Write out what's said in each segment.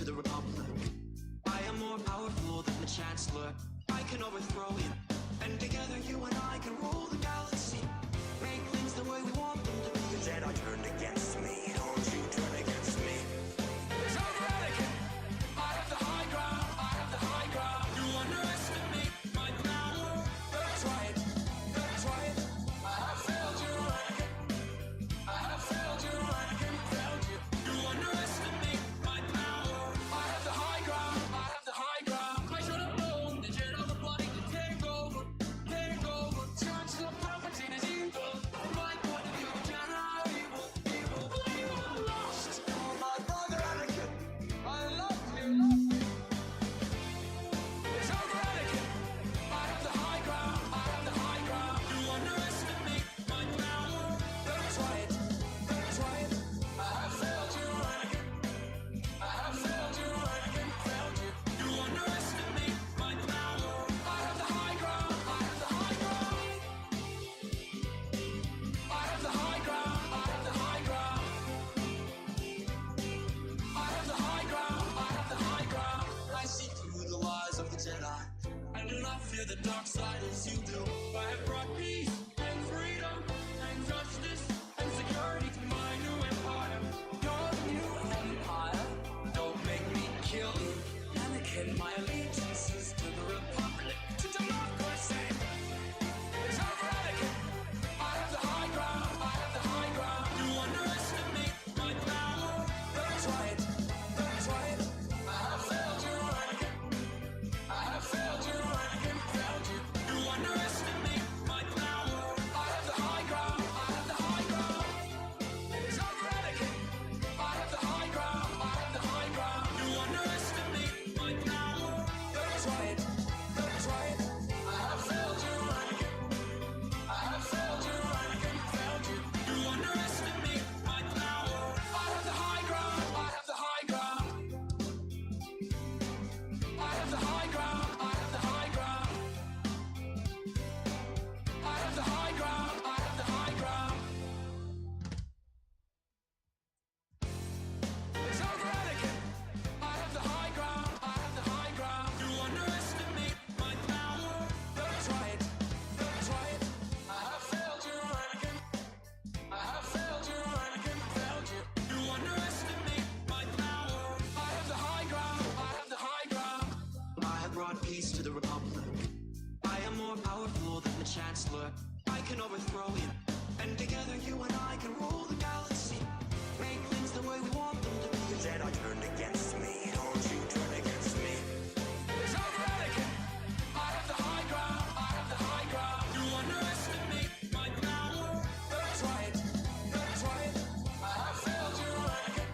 to the Republic. I am more powerful than the Chancellor. I can overthrow you, and together you and I can rule the galaxy. Make things the way we want them to be. The Jedi turned against me. Don't you turn against me. It's over, Anakin. I have the high ground. I have the high ground. You underestimate my power. That's right. That's right. I have failed you, Anakin. I have failed you, Anakin. Failed you. You underestimate my power. I have the high ground. I have the high ground. I should have known the Jedi were plotting to take over. Take over. Chancellor Palpatine is evil. From my point of view, Jedi evil. Evil. You are lost. Oh, my brother Anakin. I love you. It's over, Anakin. I have the high ground. I have the high ground. You underestimate my power. That's right. That's right. I have failed you, Anakin. I have failed you, Anakin. Failed you. You underestimate my power. I have the high ground. I have the high ground. I have the high ground. I have the high ground. I have the high ground. I have the high ground. I see through the lies of the Jedi. I do not fear the dark side as you do. I have brought peace and freedom and justice and security to my new empire. Your new empire. Don't make me kill you. Anakin, my allegiance is to the Republic, to democracy. It's over, Anakin. I have the high ground. I have the high ground. You underestimate my power. That's right. That's right. I have failed you, Anakin. I have failed you, Anakin. Failed you. You underestimate my power. I have the high ground. I have the high ground. It's over, Anakin. I have the high ground. I have the high ground. You underestimate my power. That's right. That's right. I have failed you, Anakin. I have failed you, Anakin. Failed you. You underestimate my power. I have the high ground. I have the high ground. I have the high ground. I have the high ground. I have the high ground. I have the high ground. It's over, Anakin. I have the high ground. I have the high ground. You underestimate my power. That's right. That's right. I have failed you, Anakin. I have failed you, Anakin. Failed you. You underestimate my power. I have the high ground. I have the high ground. I have brought peace to the Republic. I am more powerful than the Chancellor. I can overthrow you, and together you and I can rule the galaxy. Make things the way we want them to be. The Jedi turned against me. Don't you turn against me. It's over, Anakin. I have the high ground. I have the high ground. You underestimate my power. That's right. That's right. I have failed you, Anakin.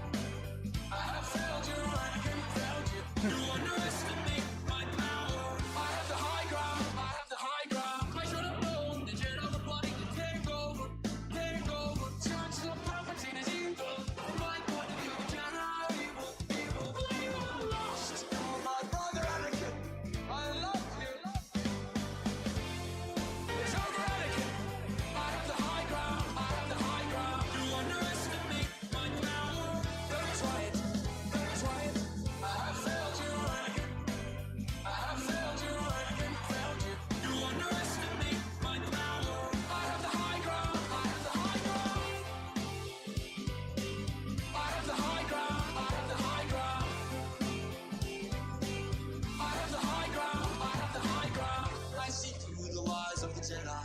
I have failed you, Anakin. Failed you. You underestimate my power. I have the high ground. I have the high ground. I should have known the Jedi were plotting to take over. Take over. Chancellor Palpatine is evil. From my point of view, Jedi evil. Evil. You are lost. Oh, my brother Anakin. I love you. It's over, Anakin. I have the high ground. I have the high ground. You underestimate my power. That's right. That's right. I have failed you, Anakin. I have failed you, Anakin. Failed you. You underestimate my power. I have the high ground. I have the high ground. I have the high ground. I have the high ground. I have the high ground. I have the high ground. I see through the lies of the Jedi.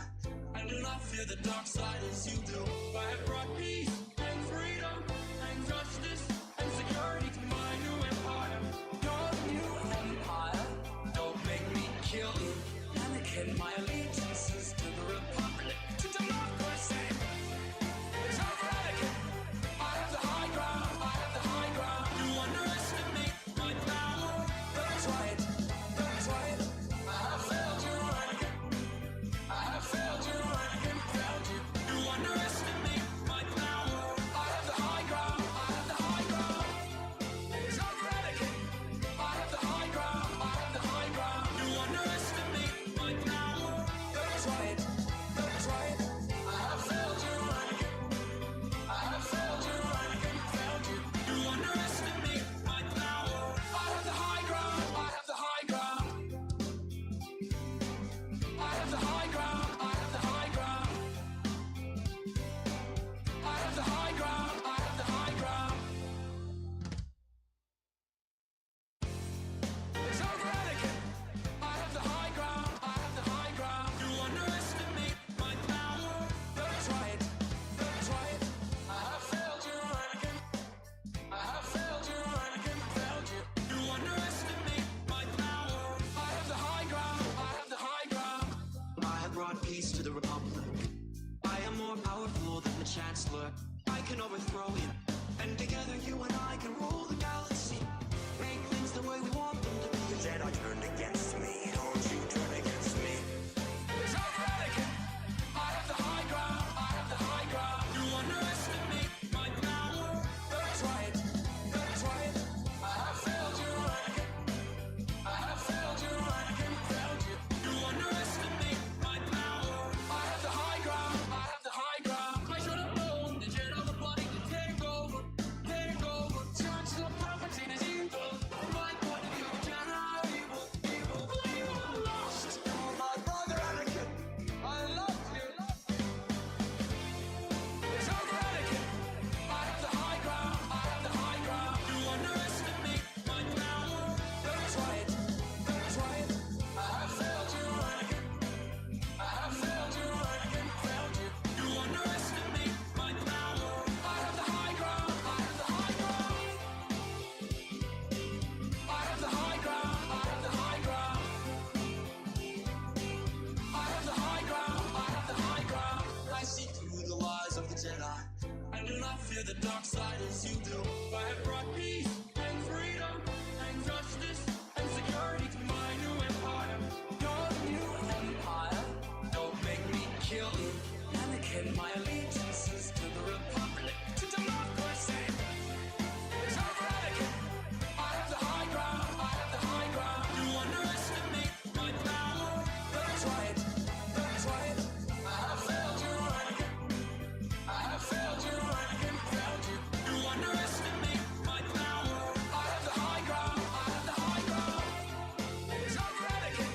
I do not fear the dark side as you do. I have brought peace and freedom and justice and security to my new empire. Your new empire. Don't make me kill you. Anakin, my allegiance is to the Republic, to democracy. It's over, Anakin. I have the high ground. I have the high ground. You underestimate my power. That's right. That's right. I have failed you, Anakin. I have failed you, Anakin. Failed you. You underestimate my power. I have the high ground. I have the high ground. It's over, Anakin. I have the high ground. I have the high ground. You underestimate my power. That's right. That's right. I have failed chancellor. I can overthrow him, and together you and I can rule the galaxy. Make things the way we want them to be. The Jedi turned against me. Don't you turn against me. It's over, Anakin. I have the high ground. I have the high ground. You underestimate my power. That's right. That's right. I have failed you, Anakin. I have failed you, Anakin. Failed you. You underestimate my power. I have the high ground. I have the high ground. I should have known the Jedi were plotting to take over. Take over. Chancellor Palpatine is evil. From my point of view, Jedi are evil. Evil. Evil. Lost. Oh, my brother Anakin. I love you. It's over, Anakin. I have the high ground. I have the high ground. You underestimate my power. That's right. That's right. I have failed you, Anakin. I have failed you, Anakin. Failed you. You underestimate my power. I have the high ground. I have the high ground. I have the high ground. I have the high ground. I have the high ground. I have the high ground. I see through the lies of the Jedi. I do not fear the dark side as you do. I have brought peace and freedom and justice and security to my new empire. Your new empire. Don't make me kill you. Anakin, my allegiances to the Republic, to democracy. It's over, Anakin. I have the high ground. I have the high ground. You underestimate my power. That's right. That's right. I have failed you, Anakin. I have failed you, Anakin. Failed you. You underestimate my power. I have the high ground. I have the high ground. It's over, Anakin.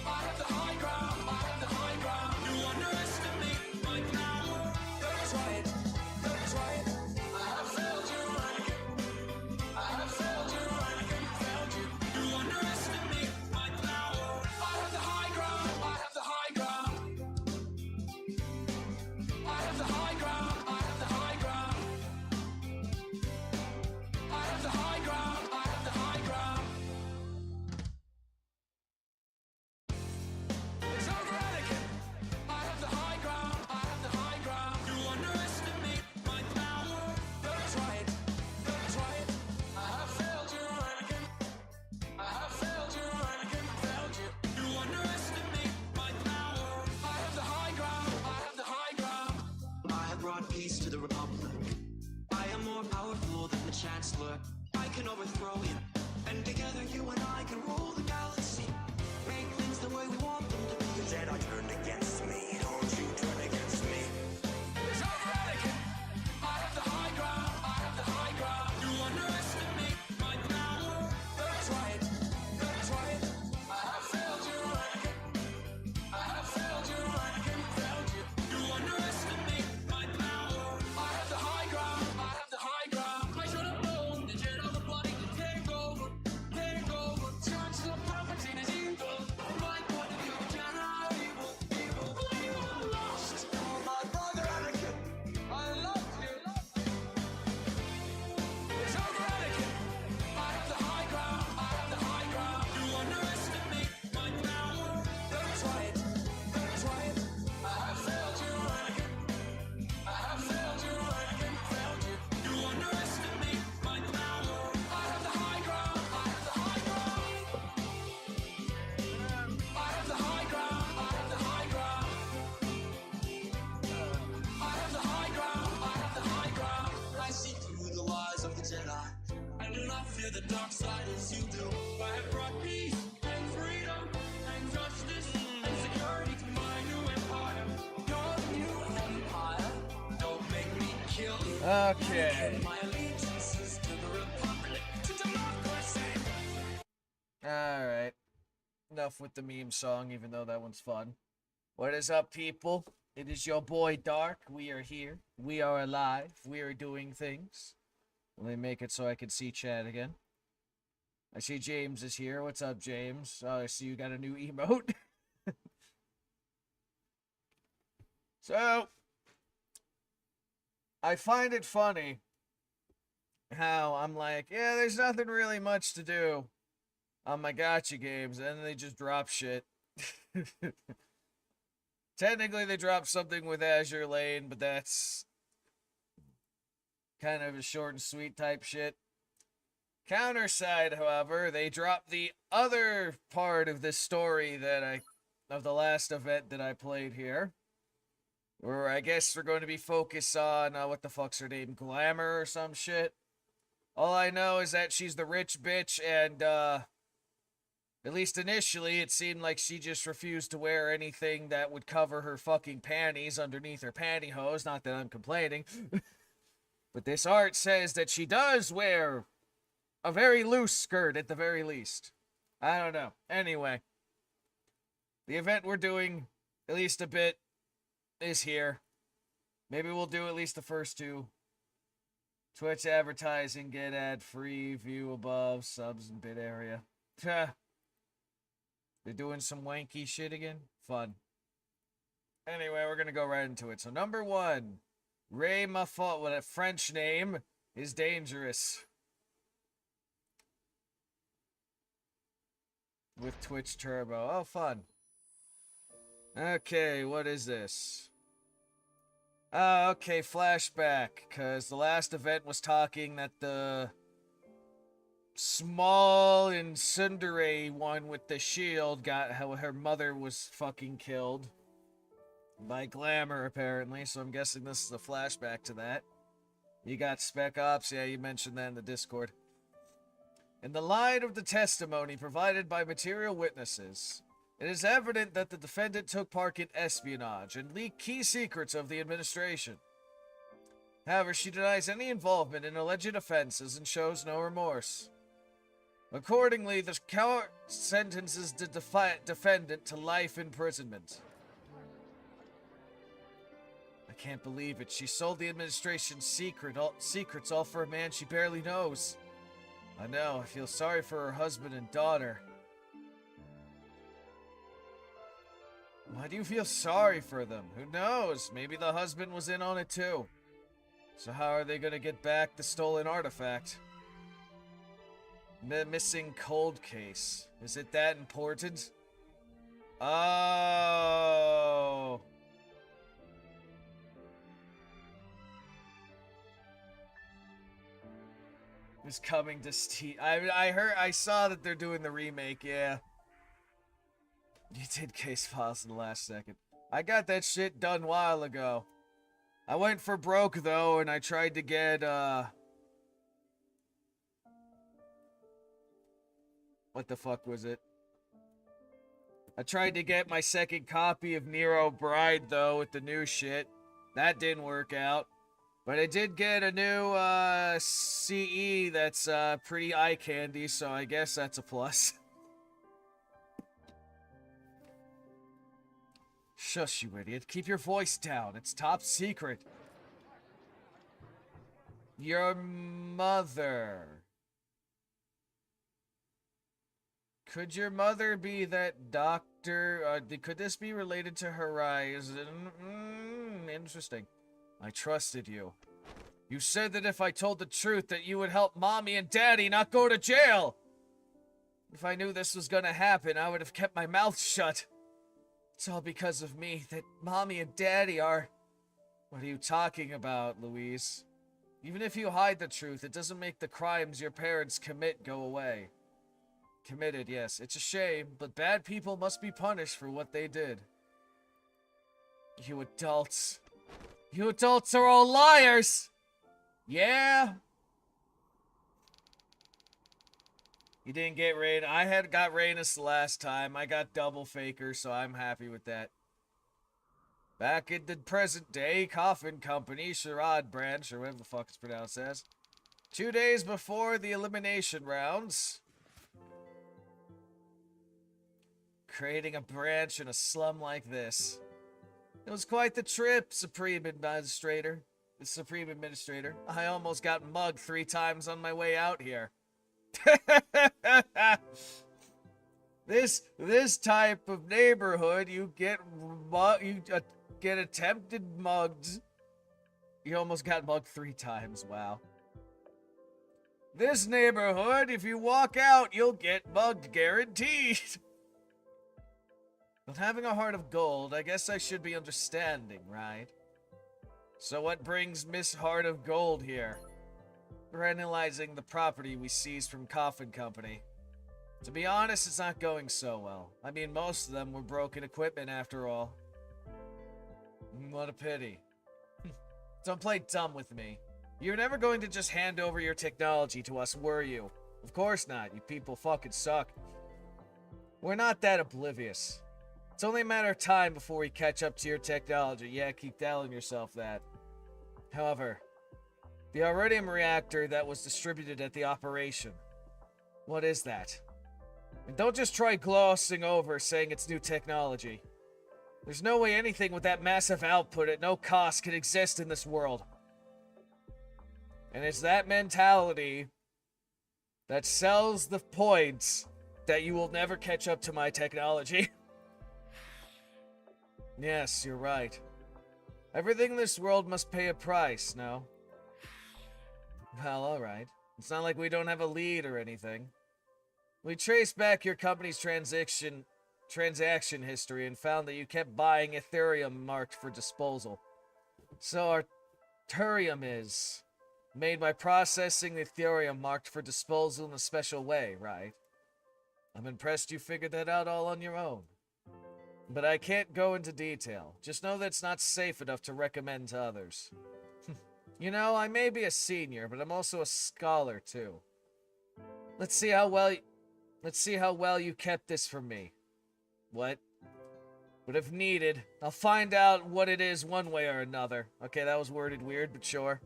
I have the high ground. I have the high ground. You underestimate my power. That's right. That's right. I have failed you, Anakin. I have failed you, Anakin. Failed you. You underestimate my power. I have the high ground. I have the high ground. I have the high ground. I have the high ground. I have the high ground. I have the high ground. It's over, Anakin. I have the high ground. I have the high ground. You underestimate my power. That's right. That's right. I have failed you, Anakin. I have failed you, Anakin. Failed you. You underestimate my power. I have the high ground. I have the high ground. I have brought peace to the Republic. I am more powerful than the Chancellor. I can overthrow him, and together you and I can rule the galaxy. Make things the way we want them to be. The Jedi turned against me. Don't you turn against me. It's over, Anakin. I have the high ground. I have the high ground. You underestimate my power. That's right. That's right. I have failed you, Anakin. I have failed you, Anakin. Failed you. You underestimate my power. I have the high ground. I have the high ground. I should have known the Jedi were plotting to take over. Take over. Chancellor Palpatine is evil. From my point of view, Jedi are evil. Evil. Evil. Lost. Oh, my brother Anakin. I love you. It's over, Anakin. I have the high ground. I have the high ground. You underestimate my power. That's right. That's right. I have failed you, Anakin. I have failed you, Anakin. Failed you. You underestimate my power. I have the high ground. I have the high ground. I have the high ground. I have the high ground. I have the high ground. I have the high ground. I see through the lies of the Jedi. I do not fear the dark side as you do. I have brought peace and freedom and justice and security to my new empire. Your new empire. Don't make me kill you. Okay. My allegiances to the Republic, to democracy. Alright. Enough with the meme song, even though that one's fun. What is up, people? It is your boy Dark. We are here. We are alive. We are doing things. Let me make it so I can see chat again. I see James is here. What's up, James? Oh, I see you got a new emote. So, I find it funny how I'm like, yeah, there's nothing really much to do on my gacha games, and then they just drop shit. Technically, they dropped something with Azure Lane, but that's Kind of a short and sweet type shit. Counterside, however, they dropped the other part of this story of the last event that I played here. Where I guess we're going to be focused on, what the fuck's her name? Glamour or some shit? All I know is that she's the rich bitch, and, at least initially, it seemed like she just refused to wear anything that would cover her fucking panties underneath her pantyhose. Not that I'm complaining. But this art says that she does wear a very loose skirt at the very least. I don't know. Anyway, the event we're doing, at least a bit, is here. Maybe we'll do at least the first two. Twitch advertising, get ad free, view above, subs and bid area. They're doing some wanky shit again? Fun. Anyway, we're gonna go right into it. So number 1, Ray Maffot, with a French name, is dangerous. With Twitch Turbo. Oh, fun. Okay, what is this? Okay, flashback. Because the last event was talking that the small and tsundere one with the shield got how her mother was fucking killed. By Glamour, apparently. So I'm guessing this is a flashback to that. You got Spec Ops. Yeah, you mentioned that in the Discord. In the light of the testimony provided by material witnesses, it is evident that the defendant took part in espionage and leaked key secrets of the administration. However, she denies any involvement in alleged offenses and shows no remorse. Accordingly, the court sentences the defendant to life imprisonment. I can't believe it. She sold the administration's secrets all for a man she barely knows. I know. I feel sorry for her husband and daughter. Why do you feel sorry for them? Who knows? Maybe the husband was in on it too. So how are they gonna get back the stolen artifact? Missing cold case. Is it that important? Oh. Is coming to Steam. I saw that they're doing the remake, yeah. You did case files in the last second. I got that shit done a while ago. I went for broke, though, and I tried to get, what the fuck was it? I tried to get my second copy of Nero Bride, though, with the new shit. That didn't work out. But I did get a new, CE that's, pretty eye candy, so I guess that's a plus. Shush, you idiot. Keep your voice down. It's top secret. Your mother. Could your mother be that doctor? Could this be related to Horizon? Interesting. I trusted you. You said that if I told the truth that you would help Mommy and Daddy not go to jail. If I knew this was gonna happen, I would have kept my mouth shut. It's all because of me that Mommy and Daddy are... What are you talking about, Louise? Even if you hide the truth, it doesn't make the crimes your parents commit go away. Committed, yes. It's a shame, but bad people must be punished for what they did. You adults. You adults are all liars! Yeah? You didn't get Rain. I had got Rainus the last time. I got Double Faker, so I'm happy with that. Back in the present day, Coffin Company, Sherrod branch, or whatever the fuck it's pronounced as. 2 days before the elimination rounds. Creating a branch in a slum like this. It was quite the trip, Supreme Administrator. The Supreme Administrator. I almost got mugged 3 times on my way out here. This type of neighborhood, you get attempted mugged. You almost got mugged 3 times. Wow. This neighborhood, if you walk out, you'll get mugged, guaranteed. But having a heart of gold, I guess I should be understanding, right? So what brings Miss Heart of Gold here? We're analyzing the property we seized from Coffin Company. To be honest, it's not going so well. I mean, most of them were broken equipment after all. What a pity. Don't play dumb with me. You're never going to just hand over your technology to us, were you? Of course not. You people fucking suck. We're not that oblivious. It's only a matter of time before we catch up to your technology. Yeah, keep telling yourself that. However, the iridium reactor that was distributed at the operation. What is that? And don't just try glossing over saying it's new technology. There's no way anything with that massive output at no cost can exist in this world. And it's that mentality that sells the points that you will never catch up to my technology. Yes, you're right. Everything in this world must pay a price, no? Well, alright. It's not like we don't have a lead or anything. We traced back your company's transaction history and found that you kept buying Ethereum marked for disposal. So Arturium is made by processing the Ethereum marked for disposal in a special way, right? I'm impressed you figured that out all on your own. But I can't go into detail. Just know that it's not safe enough to recommend to others. You know, I may be a senior, but I'm also a scholar too. Let's see how well you kept this from me. What? But if needed, I'll find out what it is one way or another. Okay, that was worded weird, but sure.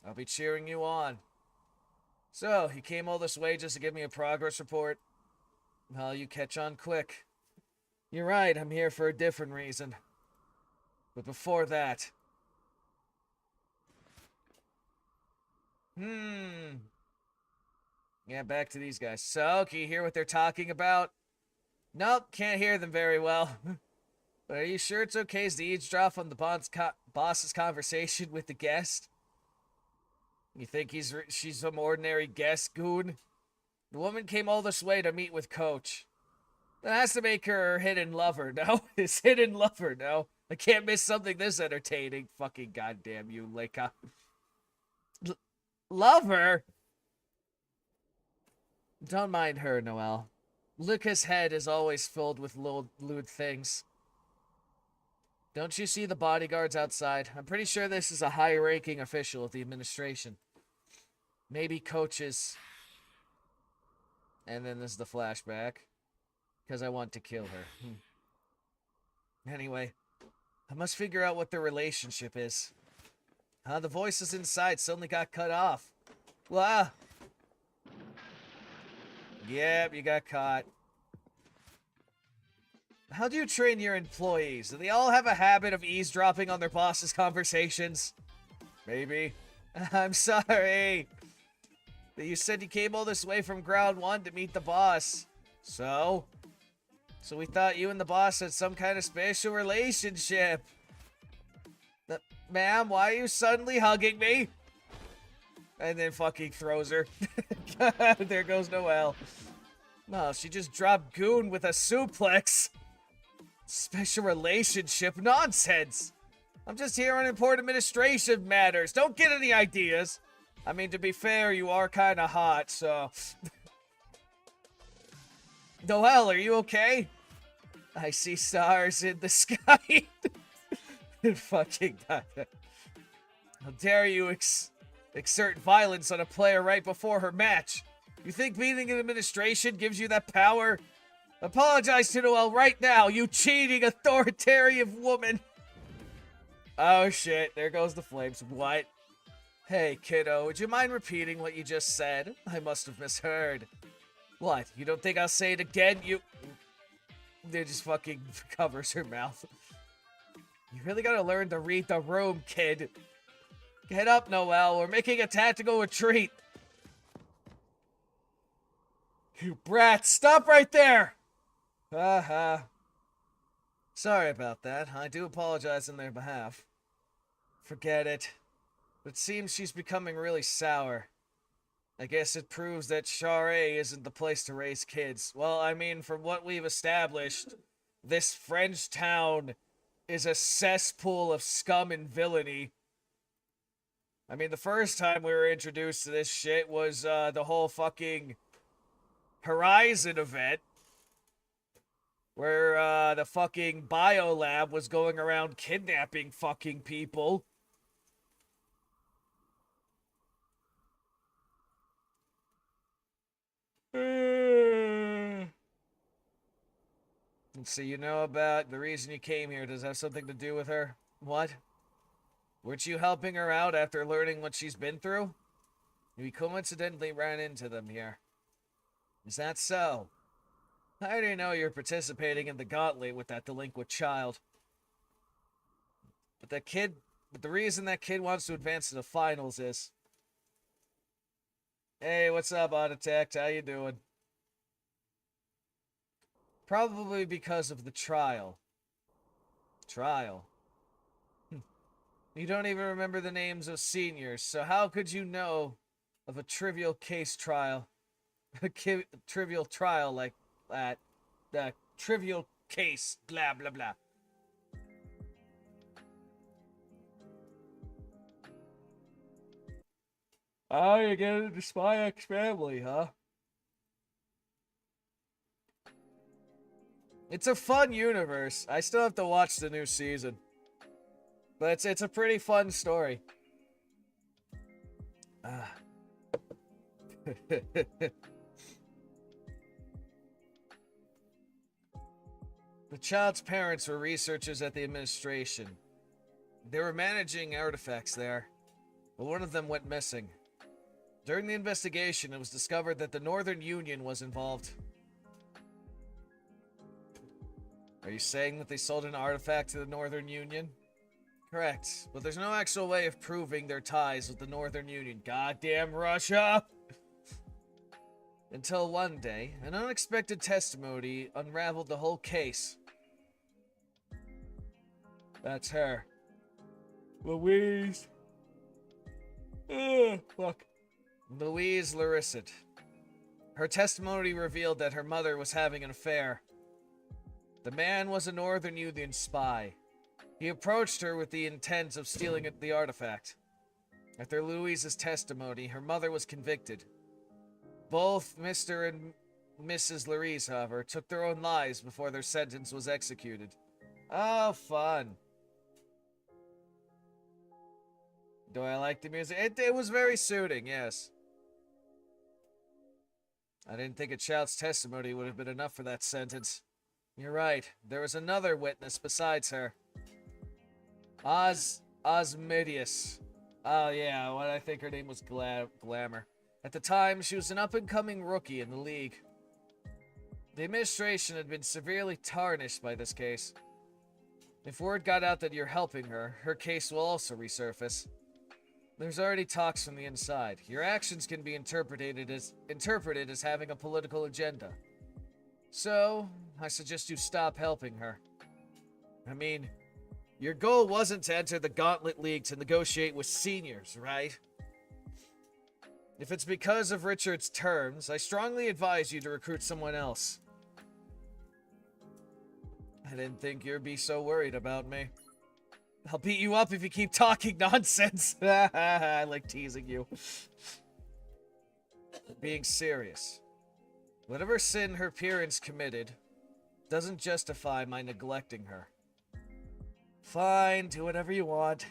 I'll be cheering you on. So, you came all this way just to give me a progress report? Well, you catch on quick. You're right, I'm here for a different reason. But before that... Yeah, back to these guys. So, can you hear what they're talking about? Nope, can't hear them very well. But are you sure it's okay to eavesdrop on the boss's conversation with the guest? You think she's some ordinary guest goon? The woman came all this way to meet with Coach. That has to make her hidden lover, no? His hidden lover, no? I can't miss something this entertaining. Fucking goddamn you, Leica. Lover? Don't mind her, Noelle. Luca's head is always filled with lewd things. Don't you see the bodyguards outside? I'm pretty sure this is a high-ranking official of the administration. Maybe Coach's... And then there's the flashback. Because I want to kill her. Anyway, I must figure out what their relationship is. The voices inside suddenly got cut off. Well, Yep, you got caught. How do you train your employees? Do they all have a habit of eavesdropping on their boss's conversations? Maybe. I'm sorry. You said you came all this way from Ground 1 to meet the boss. So? So we thought you and the boss had some kind of special relationship. Ma'am, why are you suddenly hugging me? And then fucking throws her. There goes Noelle. No, she just dropped Goon with a suplex. Special relationship nonsense. I'm just here on important administrative matters. Don't get any ideas. I mean, to be fair, you are kind of hot, so... Noelle, are you okay? I see stars in the sky. Fucking God. How dare you exert violence on a player right before her match? You think beating an administration gives you that power? Apologize to Noelle right now, you cheating authoritarian woman. Oh shit, there goes the flames. What? Hey, kiddo, would you mind repeating what you just said? I must have misheard. What? You don't think I'll say it again? They just fucking covers her mouth. You really gotta learn to read the room, kid. Get up, Noelle. We're making a tactical retreat. You brat, stop right there! Sorry about that. I do apologize on their behalf. Forget it. But it seems she's becoming really sour. I guess it proves that Charre isn't the place to raise kids. Well, I mean, from what we've established, this French town is a cesspool of scum and villainy. I mean, the first time we were introduced to this shit was the whole fucking Horizon event, where the fucking biolab was going around kidnapping fucking people. Let's see, you know about the reason you came here. Does it have something to do with her? What? Weren't you helping her out after learning what she's been through? We coincidentally ran into them here. Is that so? I didn't know you were participating in the gauntlet with that delinquent child. But the reason that kid wants to advance to the finals is... Hey, what's up, Architect? How you doing? Probably because of the trial. Trial? You don't even remember the names of seniors, so how could you know of a trivial case trial? A trivial trial like that. The trivial case, blah, blah, blah. Oh, you get into Spy X Family, huh? It's a fun universe. I still have to watch the new season. But it's a pretty fun story. Ah. The child's parents were researchers at the administration. They were managing artifacts there, but one of them went missing. During the investigation, it was discovered that the Northern Union was involved. Are you saying that they sold an artifact to the Northern Union? Correct, but there's no actual way of proving their ties with the Northern Union. Goddamn Russia! Until one day, an unexpected testimony unraveled the whole case. That's her. Louise. Fuck. Louise Larissett. Her testimony revealed that her mother was having an affair. The man was a Northern Union spy. He approached her with the intent of stealing the artifact. After Louise's testimony, her mother was convicted. Both Mr. and Mrs. Larisse, however, took their own lives before their sentence was executed. Oh, fun. Do I like the music? It was very soothing, yes. I didn't think a child's testimony would have been enough for that sentence. You're right. There was another witness besides her. Osmidius. Oh, yeah, what I think her name was Glamour. At the time, she was an up-and-coming rookie in the league. The administration had been severely tarnished by this case. If word got out that you're helping her, her case will also resurface. There's already talks from the inside. Your actions can be interpreted as having a political agenda. So, I suggest you stop helping her. I mean, your goal wasn't to enter the Gauntlet League to negotiate with seniors, right? If it's because of Richard's terms, I strongly advise you to recruit someone else. I didn't think you'd be so worried about me. I'll beat you up if you keep talking nonsense. I like teasing you. Being serious. Whatever sin her parents committed doesn't justify my neglecting her. Fine, do whatever you want.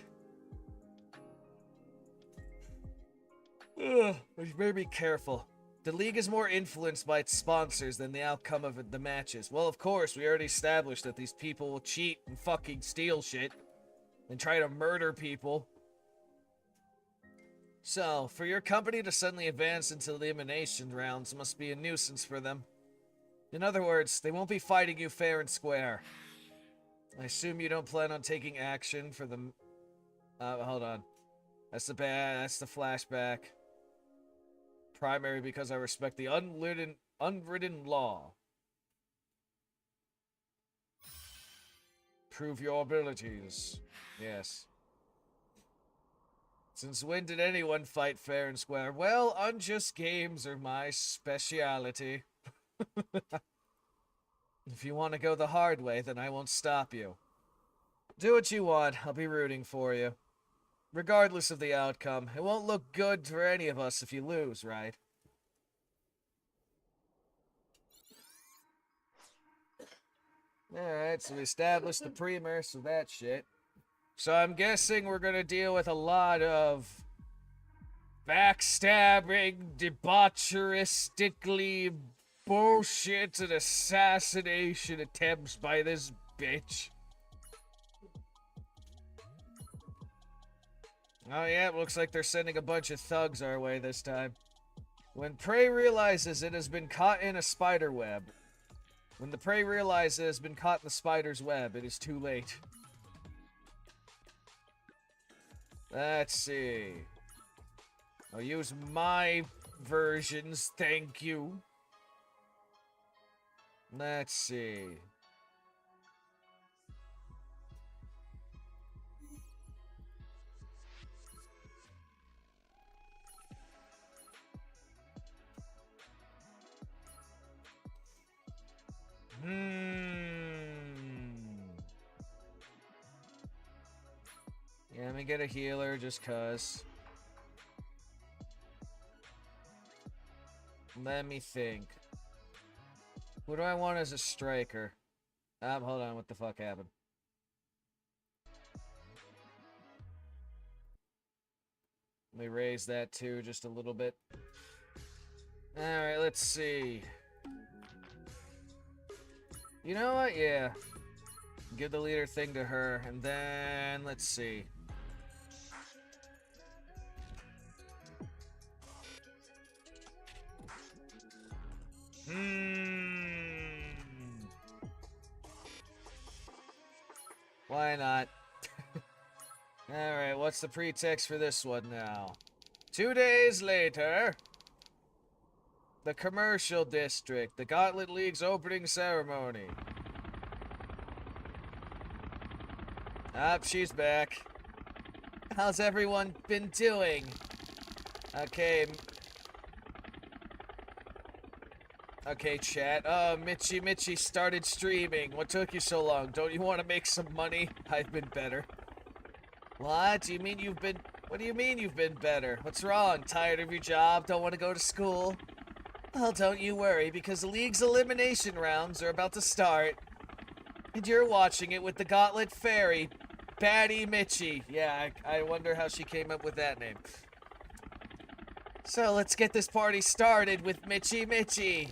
But you better be careful. The league is more influenced by its sponsors than the outcome of the matches. Well, of course, we already established that these people will cheat and fucking steal shit and try to murder people. So, for your company to suddenly advance into the elimination rounds must be a nuisance for them. In other words, they won't be fighting you fair and square. I assume you don't plan on taking action for the... hold on. That's the flashback. Primary because I respect the unwritten law. Prove your abilities. Yes. Since when did anyone fight fair and square? Well, unjust games are my speciality. If you want to go the hard way, then I won't stop you. Do what you want. I'll be rooting for you. regardless of the outcome, it won't look good for any of us if you lose, right? Alright, so we established the premise of that shit. So I'm guessing we're gonna deal with a lot of backstabbing, debaucheristically bullshit and assassination attempts by this bitch. Oh yeah, it looks like they're sending a bunch of thugs our way this time. When prey realizes it has been caught in a spider web. When the prey realizes it has been caught in the spider's web, it is too late. Let's see. I'll use my versions, thank you. Let's see. Yeah, let me get a healer just cuz. Let me think. Who do I want as a striker? Hold on, what the fuck happened? Let me raise that too just a little bit. Alright, let's see. You know what? Yeah. Give the leader thing to her, and then let's see. Why not? Alright, what's the pretext for this one now? 2 days later, the commercial district, the Gauntlet League's opening ceremony. She's back. How's everyone been doing? Okay. Okay, chat. Mitchie started streaming. What took you so long? Don't you want to make some money? I've been better. What? What do you mean you've been better? What's wrong? Tired of your job? Don't want to go to school? Well, don't you worry, because the league's elimination rounds are about to start. And you're watching it with the Gauntlet Fairy, Batty Mitchie. Yeah, I wonder how she came up with that name. So let's get this party started with Mitchie.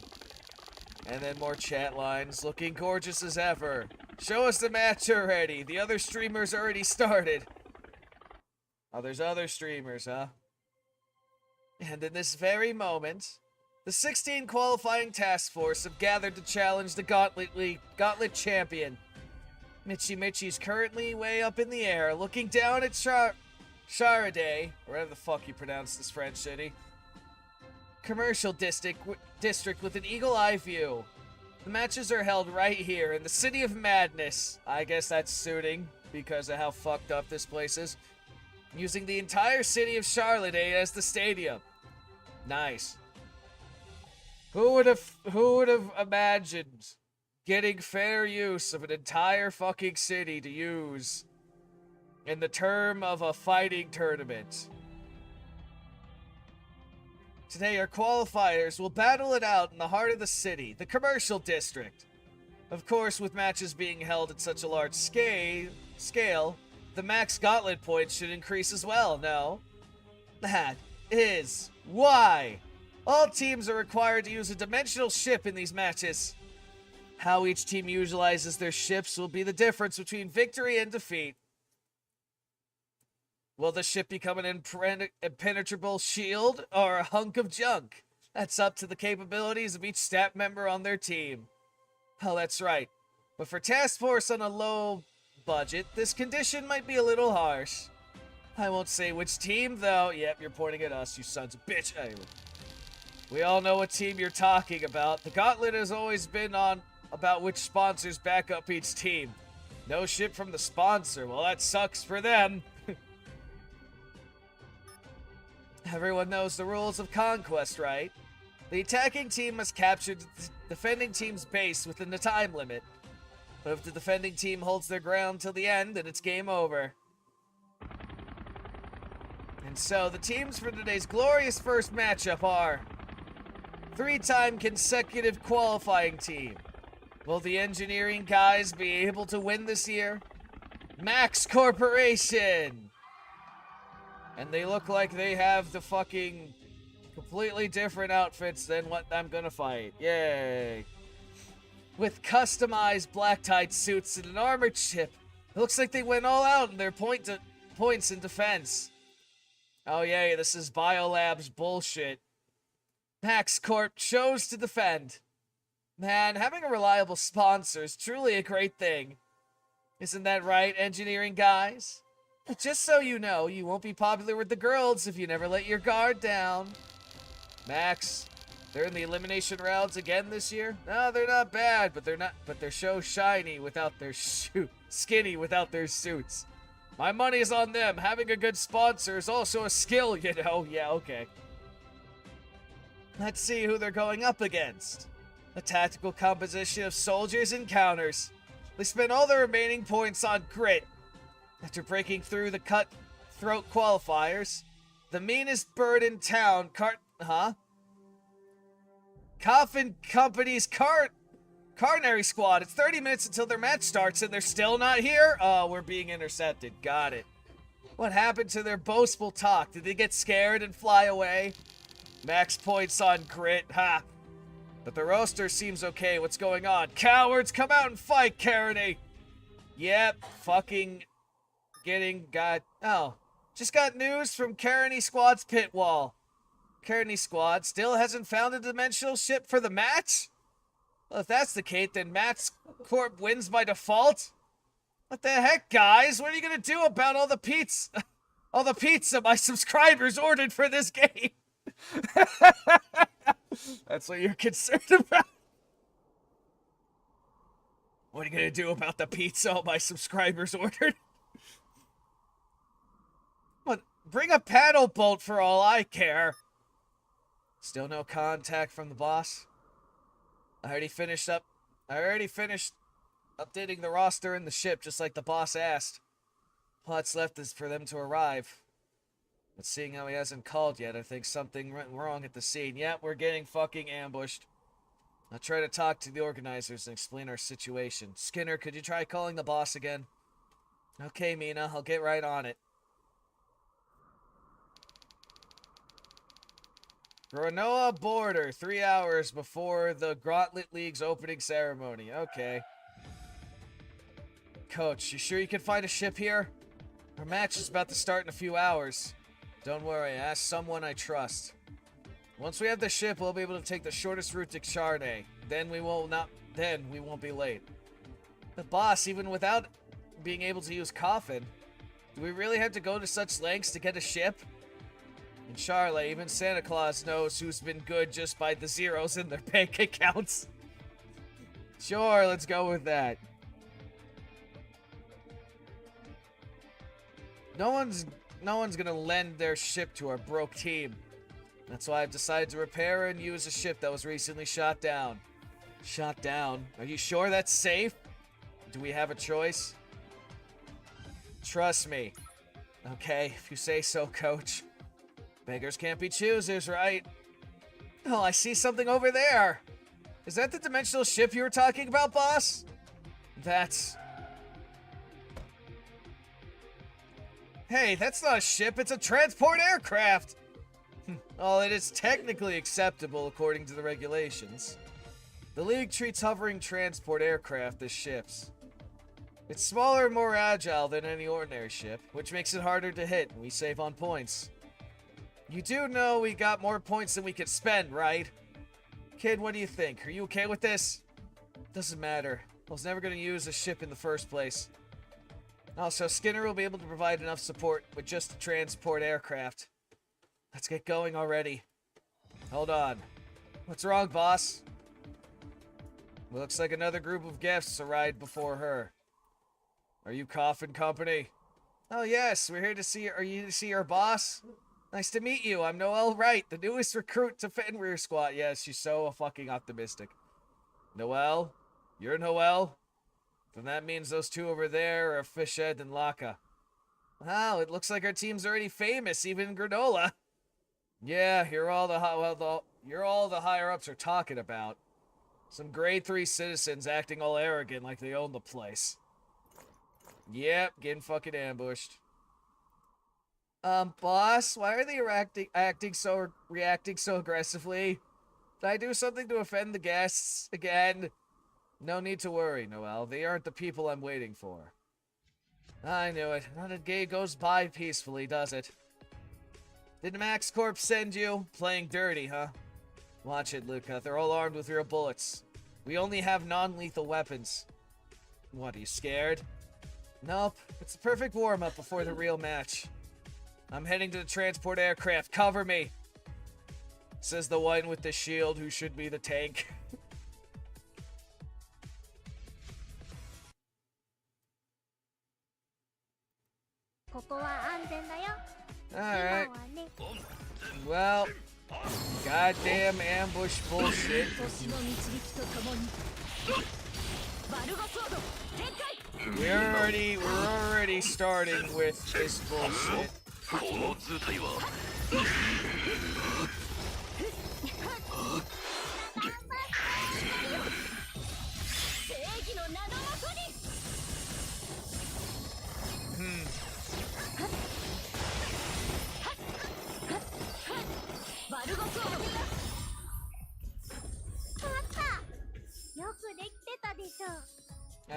And then more chat lines, looking gorgeous as ever. Show us the match already. The other streamers already started. Oh, there's other streamers, huh? And in this very moment, the 16 qualifying task force have gathered to challenge the Gauntlet champion. Mitchie's currently way up in the air, looking down at Charaday, or whatever the fuck you pronounce this French city. Commercial district with an eagle-eye view. The matches are held right here in the City of Madness. I guess that's suiting because of how fucked up this place is. Using the entire city of Charlotte as the stadium. Nice. Who would have imagined getting fair use of an entire fucking city to use in the term of a fighting tournament? Today, our qualifiers will battle it out in the heart of the city, the commercial district. Of course, with matches being held at such a large scale, the max gauntlet points should increase as well, no? That is why all teams are required to use a dimensional ship in these matches. How each team utilizes their ships will be the difference between victory and defeat. Will the ship become an impenetrable shield or a hunk of junk? That's up to the capabilities of each staff member on their team. Oh, that's right. But for Task Force on a low budget, this condition might be a little harsh. I won't say which team, though. Yep, you're pointing at us, you sons of bitch. Anyway, we all know what team you're talking about. The Gauntlet has always been on about which sponsors back up each team. No ship from the sponsor. Well, that sucks for them. Everyone knows the rules of conquest, right? The attacking team must capture the defending team's base within the time limit. But if the defending team holds their ground till the end, then it's game over. So the teams for today's glorious first matchup are 3-time consecutive qualifying team. Will the engineering guys be able to win this year? Max Corporation! And they look like they have the fucking completely different outfits than what I'm gonna fight. Yay. With customized black-tied suits and an armored ship. It looks like they went all out in their points in defense. Oh yay, this is Biolab's bullshit. Max Corp chose to defend. Man, having a reliable sponsor is truly a great thing. Isn't that right, engineering guys? But just so you know, you won't be popular with the girls if you never let your guard down. Max, they're in the elimination rounds again this year? No, they're not bad, but they're so shiny without their skinny without their suits. My money's on them. Having a good sponsor is also a skill, you know. Yeah, okay. Let's see who they're going up against. A tactical composition of soldiers and counters. They spent all their remaining points on grit. After breaking through the cutthroat qualifiers, the meanest bird in town, Coffin Company's Carnary Squad. It's 30 minutes until their match starts and they're still not here? Oh, we're being intercepted. Got it. What happened to their boastful talk? Did they get scared and fly away? Max points on grit. Ha! But the roster seems okay. What's going on? Cowards, come out and fight, Carney! Yep, fucking just got news from Carney Squad's pit wall. Carney Squad still hasn't found a dimensional ship for the match? Well, if that's the case, then Max Corp wins by default? What the heck, guys? What are you gonna do about all the pizza my subscribers ordered for this game? That's what you're concerned about? What are you gonna do about the pizza all my subscribers ordered? What? Bring a paddle boat for all I care. Still no contact from the boss? I already finished updating the roster and the ship just like the boss asked. All that's left is for them to arrive. But seeing how he hasn't called yet, I think something went wrong at the scene. Yep, we're getting fucking ambushed. I'll try to talk to the organizers and explain our situation. Skinner, could you try calling the boss again? Okay, Mina, I'll get right on it. Granoa Border, 3 hours before the Gauntlet League's opening ceremony. Okay. Coach, you sure you can find a ship here? Our match is about to start in a few hours. Don't worry, ask someone I trust. Once we have the ship, we'll be able to take the shortest route to Charnay. Then we won't be late. But boss, even without being able to use Coffin, do we really have to go to such lengths to get a ship? In Charlotte, even Santa Claus knows who's been good just by the zeros in their bank accounts. Sure, let's go with that. No one's gonna lend their ship to our broke team. That's why I've decided to repair and use a ship that was recently shot down. Shot down? Are you sure that's safe? Do we have a choice? Trust me. Okay, if you say so, Coach. Beggars can't be choosers, right? Oh, I see something over there. Is that the dimensional ship you were talking about, boss? Hey, that's not a ship, it's a transport aircraft! Well, it is technically acceptable according to the regulations. The League treats hovering transport aircraft as ships. It's smaller and more agile than any ordinary ship, which makes it harder to hit, and we save on points. You do know we got more points than we could spend, right? Kid, what do you think? Are you okay with this? Doesn't matter. I was never going to use a ship in the first place. Also, Skinner will be able to provide enough support with just a transport aircraft. Let's get going already. Hold on. What's wrong, boss? Well, looks like another group of guests arrived before her. Are you Coffin Company? Oh, yes. We're here to see... Are you to see our boss? Nice to meet you. I'm Noel Wright, the newest recruit to Fenrir Squad. Yes, she's so fucking optimistic. Noel? You're Noel? Then that means those two over there are Fishhead and Laka. Wow, it looks like our team's already famous, even in Granola. Yeah, you're all the higher ups are talking about. Some grade 3 citizens acting all arrogant like they own the place. Yep, getting fucking ambushed. Boss, why are they reacting so aggressively? Did I do something to offend the guests again? No need to worry, Noel. They aren't the people I'm waiting for. I knew it. Not a day goes by peacefully, does it? Did Max Corp send you? Playing dirty, huh? Watch it, Luca. They're all armed with real bullets. We only have non-lethal weapons. What, are you scared? Nope. It's the perfect warm-up before the real match. I'm heading to the transport aircraft. Cover me. Says the one with the shield who should be the tank. Alright. Well, goddamn ambush bullshit. We're already starting with this bullshit.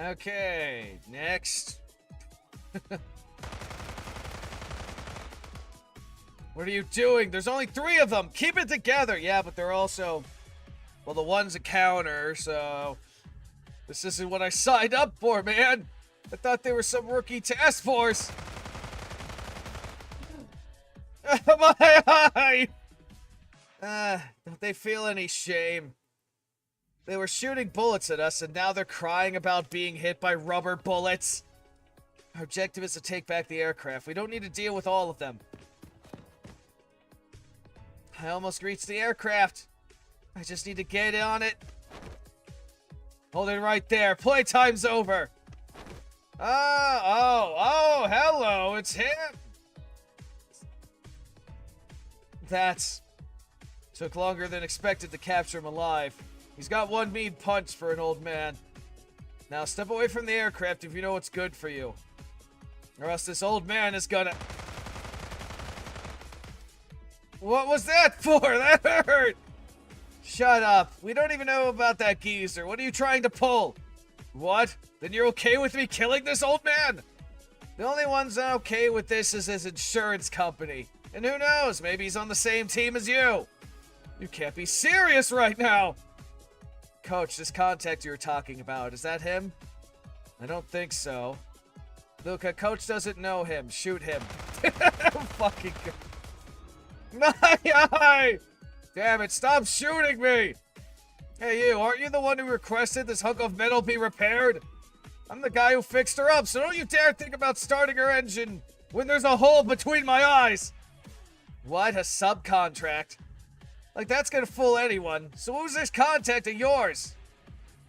Okay, next. What are you doing? There's only 3 of them. Keep it together. Yeah, but they're also... Well, the one's a counter, so... This isn't what I signed up for, man. I thought they were some rookie task force. My eye! Don't they feel any shame? They were shooting bullets at us, and now they're crying about being hit by rubber bullets. Our objective is to take back the aircraft. We don't need to deal with all of them. I almost reached the aircraft. I just need to get on it. Hold it right there. Playtime's over. Oh, hello. It's him. That's... Took longer than expected to capture him alive. He's got one mean punch for an old man. Now step away from the aircraft if you know what's good for you. Or else this old man is gonna... What was that for? That hurt! Shut up. We don't even know about that geezer. What are you trying to pull? What? Then you're okay with me killing this old man? The only one's not okay with this is his insurance company. And who knows? Maybe he's on the same team as you. You can't be serious right now. Coach, this contact you were talking about, is that him? I don't think so. Luca, Coach doesn't know him. Shoot him. Fucking my eye! Damn it, stop shooting me! Hey you, aren't you the one who requested this hunk of metal be repaired? I'm the guy who fixed her up, so don't you dare think about starting her engine when there's a hole between my eyes! What, a subcontract? Like, that's gonna fool anyone. So who's this contact of yours?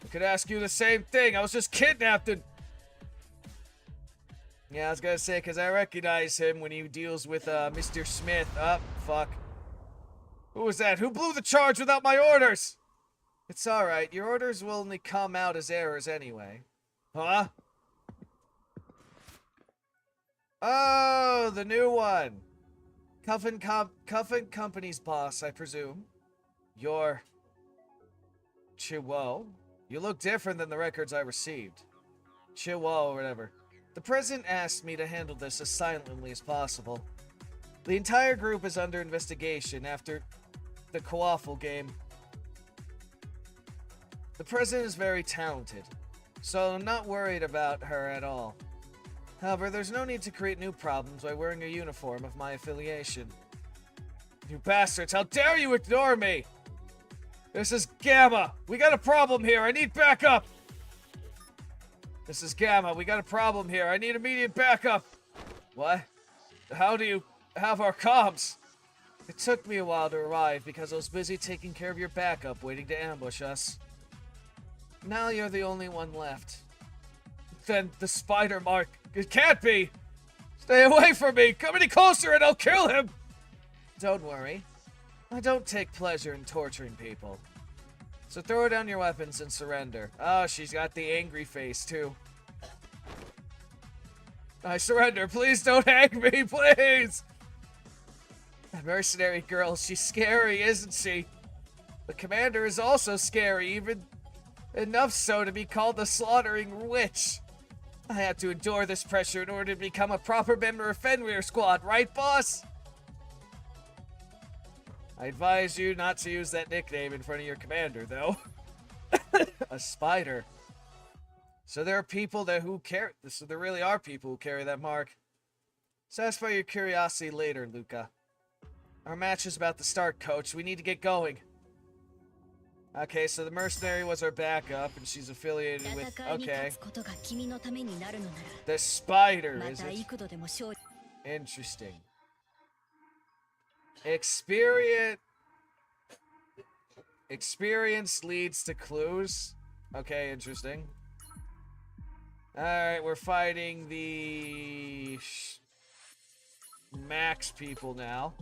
I could ask you the same thing. I was just kidnapped and... Yeah, I was gonna say, because I recognize him when he deals with, Mr. Smith. Oh, fuck. Who was that? Who blew the charge without my orders? It's alright. Your orders will only come out as errors anyway. Huh? Oh, the new one. Cuffin Company's boss, I presume. You're... Chihuo? You look different than the records I received. Chihuo or whatever. The president asked me to handle this as silently as possible. The entire group is under investigation after the Coaffle game. The president is very talented, so I'm not worried about her at all. However, there's no need to create new problems by wearing a uniform of my affiliation. You bastards, how dare you ignore me! This is Gamma! We got a problem here, I need backup! This is Gamma, we got a problem here, I need immediate backup! What? How do you have our comms? It took me a while to arrive because I was busy taking care of your backup waiting to ambush us. Now you're the only one left. Then the spider mark... It can't be! Stay away from me! Come any closer and I'll kill him! Don't worry. I don't take pleasure in torturing people. So throw down your weapons and surrender. Oh, she's got the angry face, too. I surrender. Please don't hang me, please! That mercenary girl, she's scary, isn't she? The commander is also scary, even enough so to be called the Slaughtering Witch. I had to endure this pressure in order to become a proper member of Fenrir Squad, right, boss? I advise you not to use that nickname in front of your commander, though. A spider. So there are people so there really are people who carry that mark. Satisfy your curiosity later, Luca. Our match is about to start, coach. We need to get going. Okay, so the mercenary was our backup, and she's affiliated with... Okay. The spider, is it? Interesting. Experience leads to clues. Okay, interesting. Alright, we're fighting the... Max people now.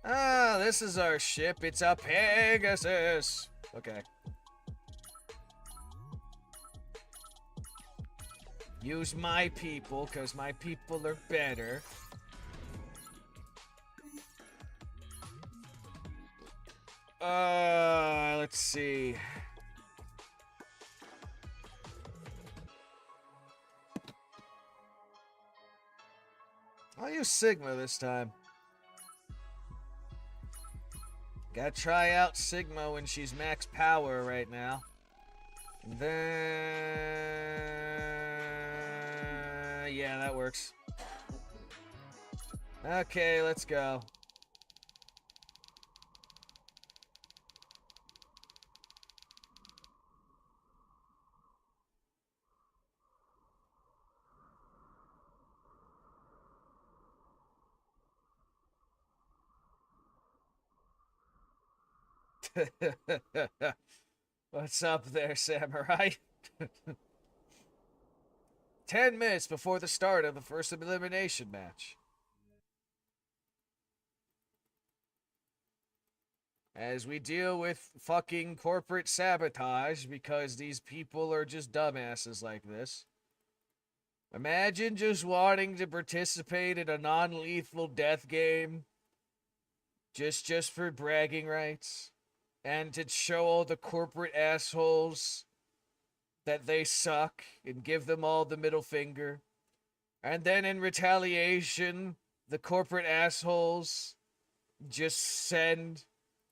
Ah, this is our ship. It's a Pegasus. Okay. Use my people, because my people are better. Let's see. I'll use Sigma this time. Gotta try out Sigma when she's max power right now. And then... yeah, that works. Okay, let's go. What's up there, samurai? 10 minutes before the start of the first elimination match. As we deal with fucking corporate sabotage because these people are just dumbasses like this. Imagine just wanting to participate in a non-lethal death game just for bragging rights. And to show all the corporate assholes that they suck and give them all the middle finger. And then in retaliation, the corporate assholes just send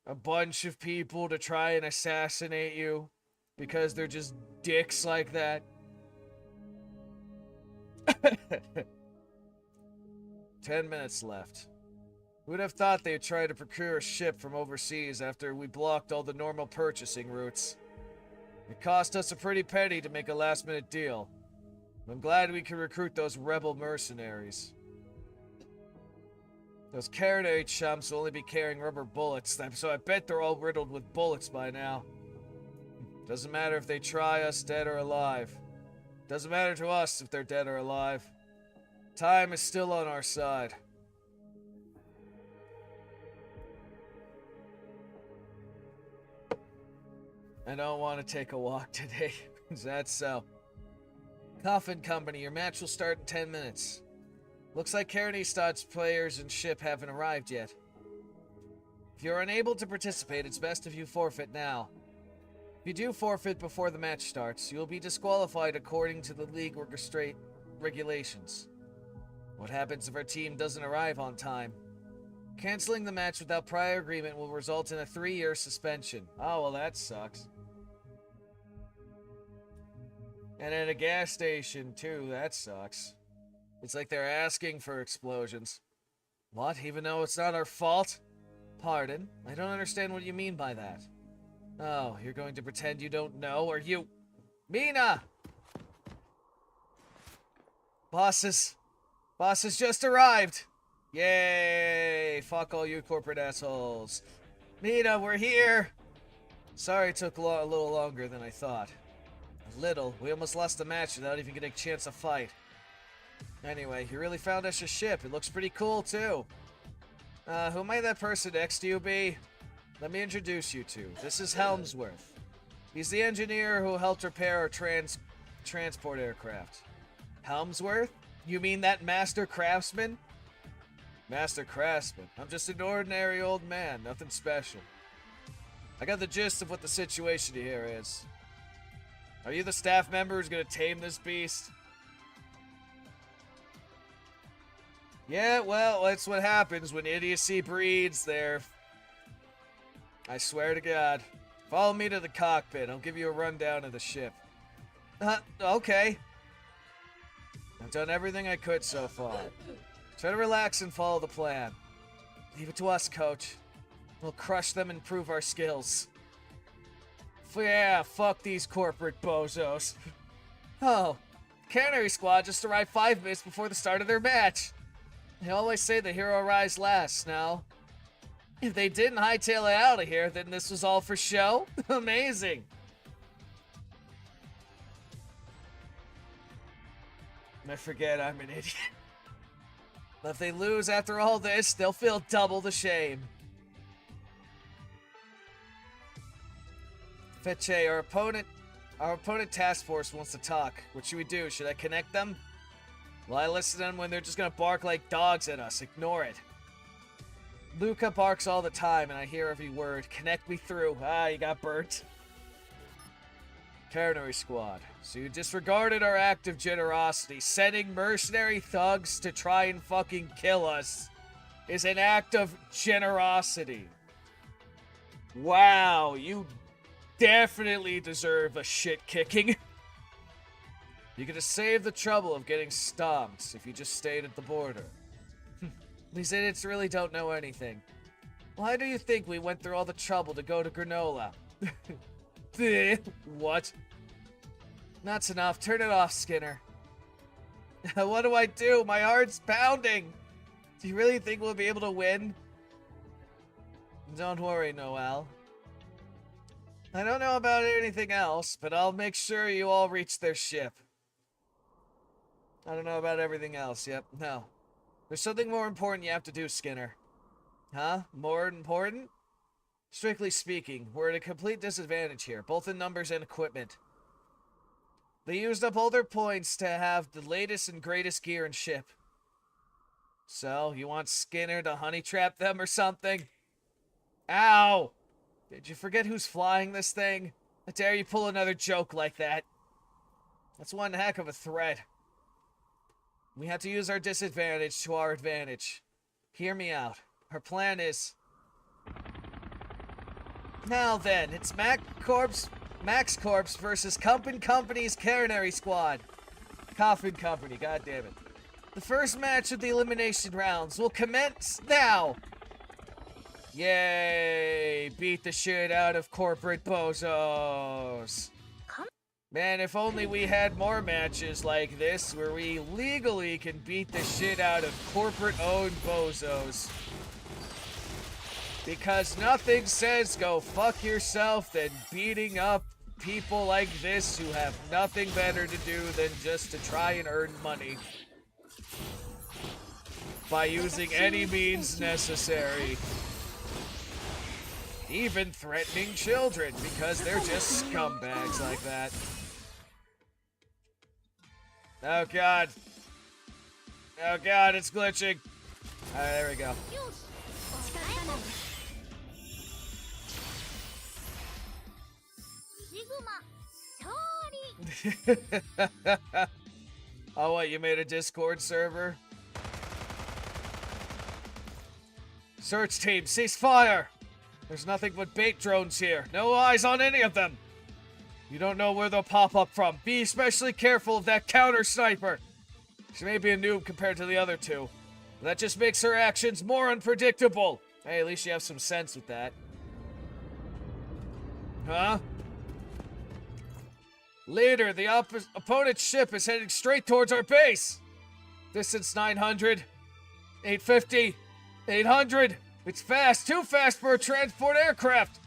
a bunch of people to try and assassinate you because they're just dicks like that. 10 minutes left. Who'd have thought they'd try to procure a ship from overseas after we blocked all the normal purchasing routes? It cost us a pretty penny to make a last-minute deal. I'm glad we could recruit those rebel mercenaries. Those Carronade chumps will only be carrying rubber bullets, so I bet they're all riddled with bullets by now. Doesn't matter if they try us dead or alive. Doesn't matter to us if they're dead or alive. Time is still on our side. I don't want to take a walk today. Is that so? Coffin Company, your match will start in 10 minutes. Looks like Carronad's players and ship haven't arrived yet. If you're unable to participate, it's best if you forfeit now. If you do forfeit before the match starts, you'll be disqualified according to the league regulations. What happens if our team doesn't arrive on time? Canceling the match without prior agreement will result in a 3-year suspension. Oh, well, that sucks. And at a gas station, too. That sucks. It's like they're asking for explosions. What? Even though it's not our fault? Pardon? I don't understand what you mean by that. Oh, you're going to pretend you don't know, are you... Mina! Boss has just arrived! Yay! Fuck all you corporate assholes. Mina, we're here! Sorry it took a little longer than I thought. A little? We almost lost the match without even getting a chance to fight. Anyway, you really found us a ship. It looks pretty cool, too. Who might that person next to you be? Let me introduce you to. This is Helmsworth. He's the engineer who helped repair our transport aircraft. Helmsworth? You mean that master craftsman? Master craftsman? I'm just an ordinary old man, nothing special. I got the gist of what the situation here is. Are you the staff member who's gonna tame this beast? Yeah, well, that's what happens when idiocy breeds there. I swear to God. Follow me to the cockpit. I'll give you a rundown of the ship. Okay. I've done everything I could so far. Try to relax and follow the plan. Leave it to us, Coach. We'll crush them and prove our skills. Yeah, fuck these corporate bozos. Oh, Cannery Squad just arrived 5 minutes before the start of their match. They always say the hero arrives last, now. If they didn't hightail it out of here, then this was all for show? Amazing. I forget I'm an idiot. But if they lose after all this, they'll feel double the shame. Fetche, our opponent task force wants to talk. What should we do? Should I connect them? Will I listen to them when they're just gonna bark like dogs at us? Ignore it. Luca barks all the time and I hear every word. Connect me through. Ah, you got burnt. Cannery Squad. So you disregarded our act of generosity. Sending mercenary thugs to try and fucking kill us is an act of generosity. Wow, you definitely deserve a shit kicking. You could have saved the trouble of getting stomped if you just stayed at the border. These idiots really don't know anything. Why do you think we went through all the trouble to go to Granola? What? That's enough. Turn it off, Skinner. What do I do? My heart's pounding. Do you really think we'll be able to win? Don't worry, Noel. I don't know about anything else, but I'll make sure you all reach their ship. I don't know about everything else. Yep, no. There's something more important you have to do, Skinner. Huh? More important? Strictly speaking, we're at a complete disadvantage here, both in numbers and equipment. They used up all their points to have the latest and greatest gear and ship. So, you want Skinner to honey trap them or something? Ow! Did you forget who's flying this thing? I dare you pull another joke like that. That's one heck of a threat. We have to use our disadvantage to our advantage. Hear me out. Our plan is... Now then, it's Max Corp's versus Coffin Company's Cannery Squad. Coffin Company, goddammit. The first match of the elimination rounds will commence now! Yay! Beat the shit out of corporate bozos! Man, if only we had more matches like this where we legally can beat the shit out of corporate-owned bozos. Because nothing says go fuck yourself than beating up people like this who have nothing better to do than just to try and earn money. By using any means necessary. Even threatening children because they're just scumbags like that. Oh god. Oh god, it's glitching. Alright, there we go. Oh, what, you made a Discord server? Search team, cease fire! There's nothing but bait drones here. No eyes on any of them! You don't know where they'll pop up from. Be especially careful of that counter sniper! She may be a noob compared to the other two. But that just makes her actions more unpredictable. Hey, at least you have some sense with that. Huh? Leader, the opponent's ship is heading straight towards our base. Distance 900, 850, 800. It's fast, too fast for a transport aircraft.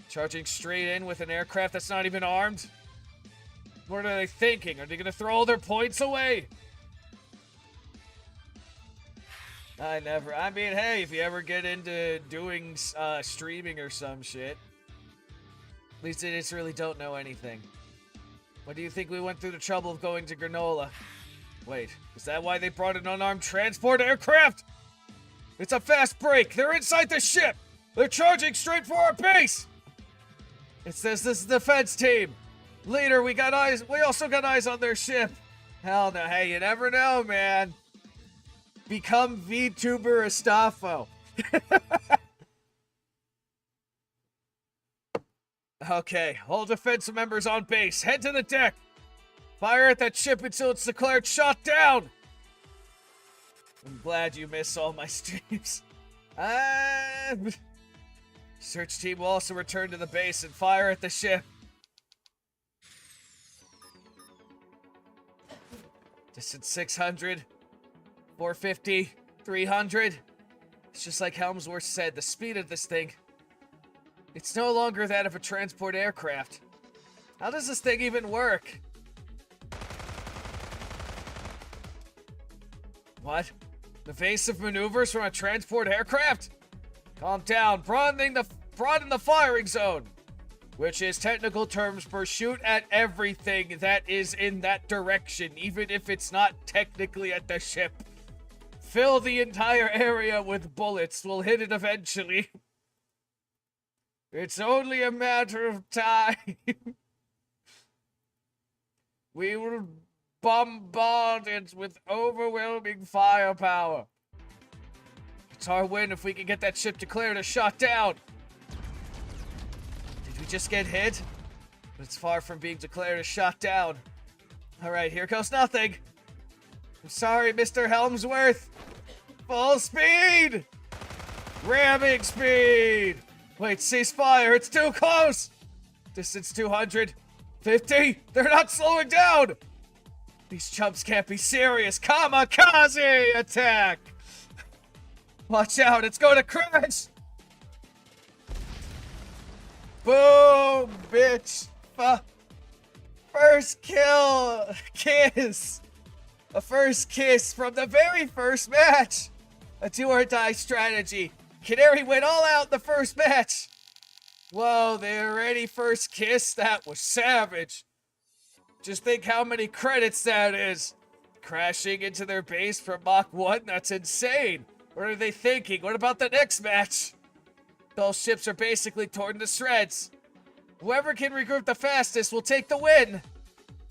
Charging straight in with an aircraft that's not even armed. What are they thinking? Are they gonna throw all their points away? I never. I mean, hey, if you ever get into doing streaming or some shit, at least idiots really don't know anything. What do you think we went through the trouble of going to Granola? Wait, is that why they brought an unarmed transport aircraft? It's a fast break. They're inside the ship. They're charging straight for our base. It says this is the defense team. Leader, we got eyes. We also got eyes on their ship. Hell no. Hey, you never know, man. Become VTuber Estafo. Okay, all defense members on base. Head to the deck. Fire at that ship until it's declared shot down. I'm glad you miss all my streams. Search team will also return to the base and fire at the ship. Distance 600, 450, 300. It's just like Helmsworth said, the speed of this thing. It's no longer that of a transport aircraft. How does this thing even work? What? Evasive maneuvers from a transport aircraft? Calm down. Broaden the firing zone. Which is technical terms for shoot at everything that is in that direction, even if it's not technically at the ship. Fill the entire area with bullets. We'll hit it eventually. It's only a matter of time. We will bombard it with overwhelming firepower. It's our win if we can get that ship declared a shot down. Did we just get hit? But it's far from being declared a shot down. Alright, here goes nothing. I'm sorry, Mr. Helmsworth. Full speed! Ramming speed! Wait, cease fire, it's too close! Distance 250? They're not slowing down! These chumps can't be serious. Kamikaze attack! Watch out, it's going to crash! Boom, bitch! First kill! Kiss! A first kiss from the very first match! A do-or-die strategy. Canary went all out in the first match! Whoa, they already first kiss? That was savage. Just think how many credits that is. Crashing into their base from Mach 1? That's insane. What are they thinking? What about the next match? Those ships are basically torn to shreds. Whoever can regroup the fastest will take the win.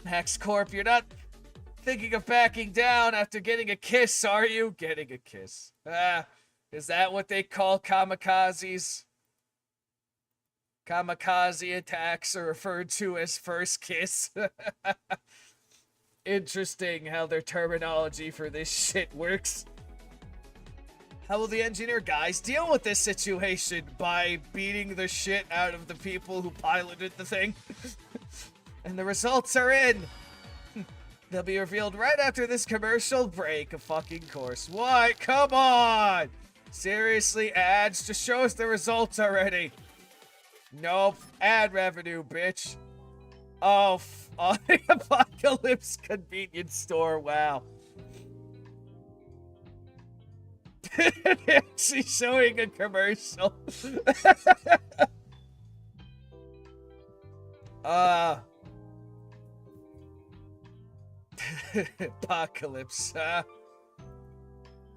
Max Corp, you're not thinking of backing down after getting a kiss, are you? Getting a kiss. Is that what they call kamikazes? Kamikaze attacks are referred to as first kiss. Interesting how their terminology for this shit works. How will the engineer guys deal with this situation? By beating the shit out of the people who piloted the thing? And the results are in! They'll be revealed right after this commercial break, of fucking course. What? Come on! Seriously, ads? Just show us the results already. Nope. Ad revenue, bitch. Oh, the Apocalypse convenience store. Wow. Actually showing a commercial. Apocalypse.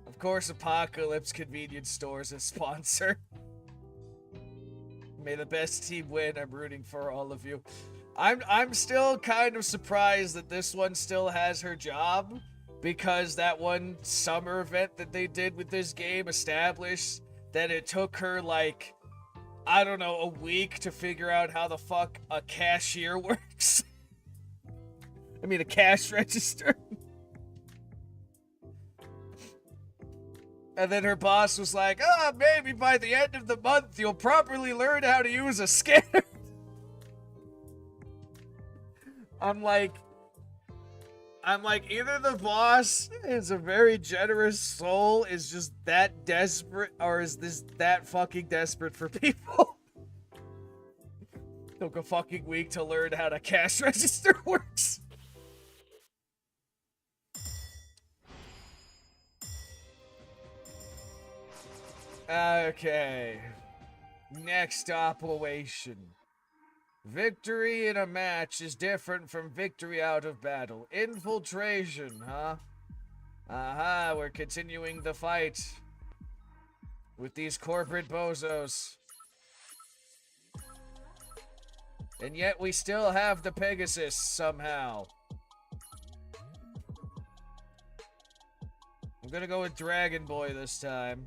Of course, Apocalypse convenience stores a sponsor. May the best team win. I'm rooting for all of you. I'm still kind of surprised that this one still has her job, because that one summer event that they did with this game established that it took her, like, I don't know, a week to figure out how the fuck a cashier works. I mean, a cash register. And then her boss was like, maybe by the end of the month you'll properly learn how to use a scanner. I'm like, either the boss is a very generous soul, is just that desperate, or is this that fucking desperate for people? Took a fucking week to learn how the cash register works. Okay. Next operation. Victory in a match is different from victory out of battle. Infiltration, huh? Aha, we're continuing the fight with these corporate bozos. And yet we still have the Pegasus somehow. I'm gonna go with Dragon Boy this time.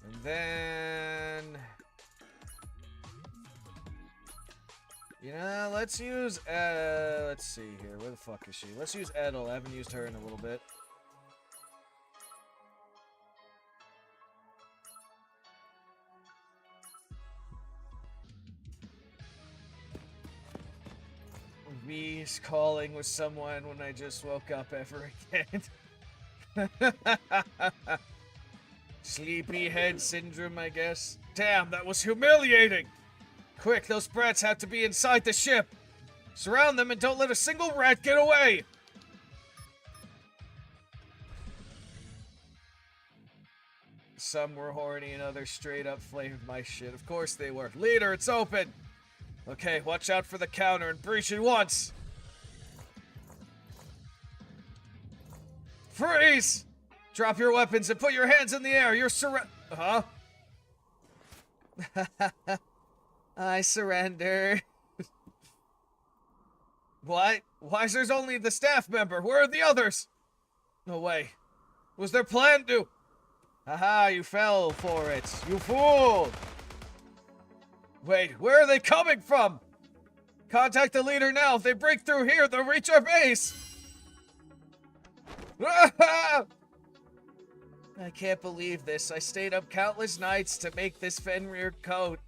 And then... You know, let's use, let's see here. Where the fuck is she? Let's use Edel. I haven't used her in a little bit. Me's calling with someone when I just woke up ever again. Sleepyhead syndrome, I guess. Damn, that was humiliating! Quick, those brats have to be inside the ship! Surround them and don't let a single rat get away! Some were horny and others straight up flamed my shit. Of course they were. Leader, it's open! Okay, watch out for the counter and breach it once! Freeze! Drop your weapons and put your hands in the air. You're Huh? I surrender. What? Why is there's only the staff member? Where are the others? No way. Was their plan to... Haha, you fell for it. You fool! Wait, where are they coming from? Contact the leader now. If they break through here, they'll reach our base. I can't believe this. I stayed up countless nights to make this Fenrir coat.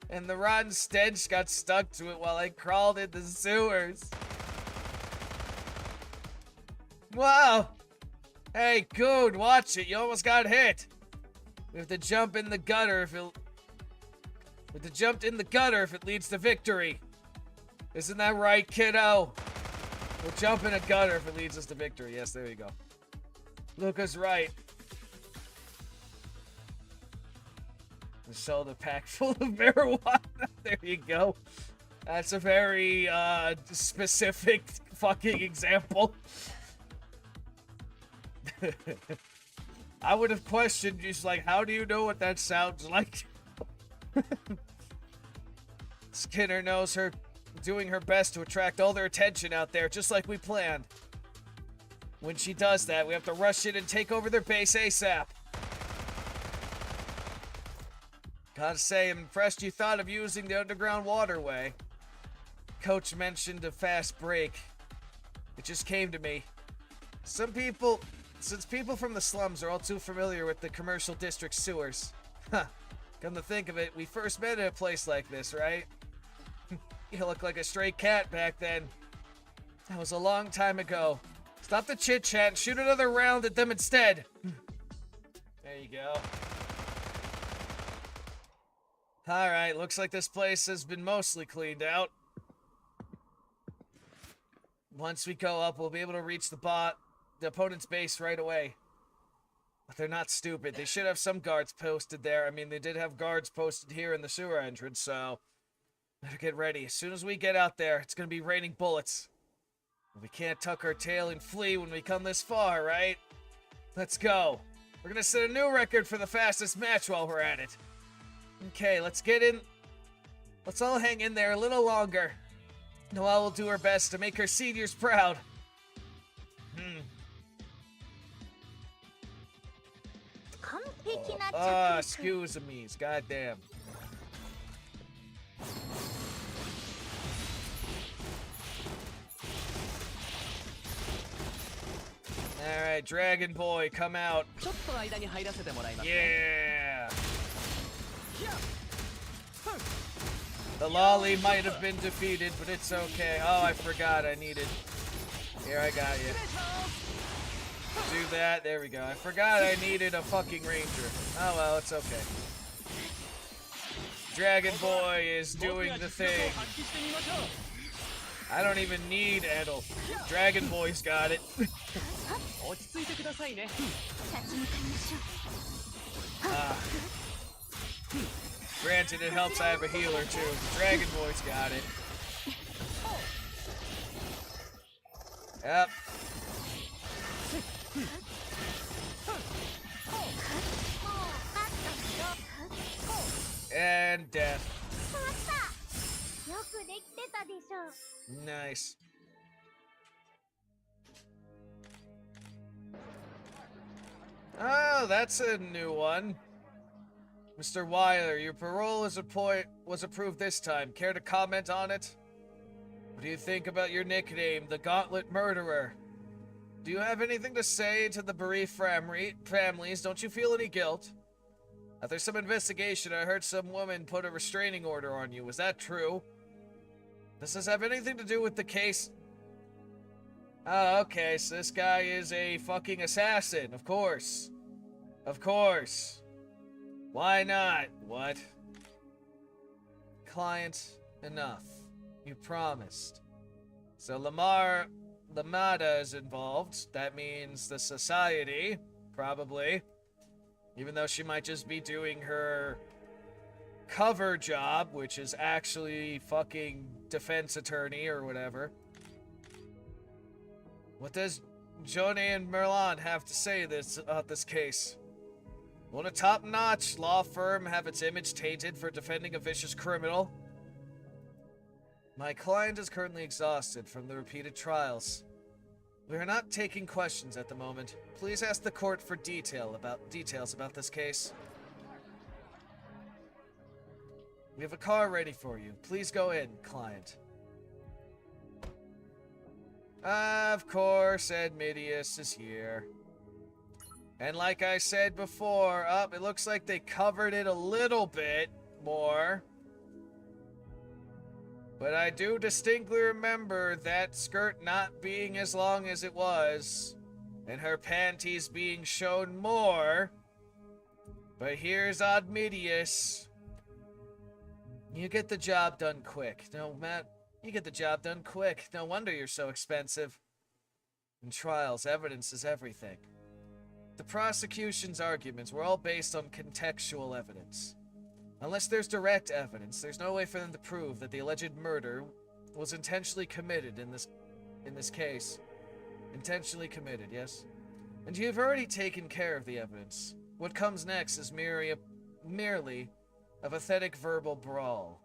And the rotten stench got stuck to it while I crawled in the sewers. Wow! Hey, Goon, watch it. You almost got hit. We have to jump in the gutter if it... We have to jump in the gutter if it leads to victory. Isn't that right, kiddo? We'll jump in a gutter if it leads us to victory. Yes, there you go. Luca's right. We sold a pack full of marijuana. There you go. That's a very specific fucking example. I would have questioned just like, how do you know what that sounds like? Skinner knows her doing her best to attract all their attention out there, just like we planned. When she does that, we have to rush in and take over their base ASAP. Gotta say, I'm impressed you thought of using the underground waterway. Coach mentioned a fast break. It just came to me. Since people from the slums are all too familiar with the commercial district sewers. Huh. Come to think of it, we first met at a place like this, right? You look like a stray cat back then. That was a long time ago. Stop the chit-chat and shoot another round at them instead. There you go. Alright, looks like this place has been mostly cleaned out. Once we go up, we'll be able to reach the opponent's base right away. But they're not stupid. They should have some guards posted there. I mean, they did have guards posted here in the sewer entrance, so... Better get ready. As soon as we get out there, it's gonna be raining bullets. We can't tuck our tail and flee when we come this far, right? Let's go. We're gonna set a new record for the fastest match while we're at it. Okay, let's get in. Let's all hang in there a little longer. Noelle will do her best to make her seniors proud. Excuse me, goddamn. Alright, Dragon Boy, come out. Yeah! The lolly might have been defeated, but it's okay. Oh, I forgot I needed... Here, I got you. Do that, there we go. I forgot I needed a fucking ranger. Oh well, it's okay. Dragon Boy is doing the thing. I don't even need Edel. Dragon Boy's got it. 落ち着いてくださいね。 Granted, it helps I have a healer too. Dragon Boy's got it. Yep. And death. Nice. Oh, that's a new one. Mr. Weiler, your parole was approved this time. Care to comment on it? What do you think about your nickname, the Gauntlet Murderer? Do you have anything to say to the bereaved families? Don't you feel any guilt? After some investigation, I heard some woman put a restraining order on you. Was that true? Does this have anything to do with the case? Oh, okay, so this guy is a fucking assassin, of course. Of course. Why not? What? Client, enough. You promised. So Lamada is involved. That means the society, probably. Even though she might just be doing her cover job, which is actually fucking defense attorney or whatever. What does Johnny and Merlin have to say about this case? Won't a top-notch law firm have its image tainted for defending a vicious criminal? My client is currently exhausted from the repeated trials. We are not taking questions at the moment. Please ask the court for details about this case. We have a car ready for you. Please go in, client. Of course, Admidius is here. And like I said before, it looks like they covered it a little bit more. But I do distinctly remember that skirt not being as long as it was, and her panties being shown more. But here's Admidius. You get the job done quick. No, Matt, you get the job done quick. No wonder you're so expensive. In trials, evidence is everything. The prosecution's arguments were all based on contextual evidence. Unless there's direct evidence, there's no way for them to prove that the alleged murder was intentionally committed in this case. Intentionally committed, yes? And you've already taken care of the evidence. What comes next is merely a pathetic verbal brawl.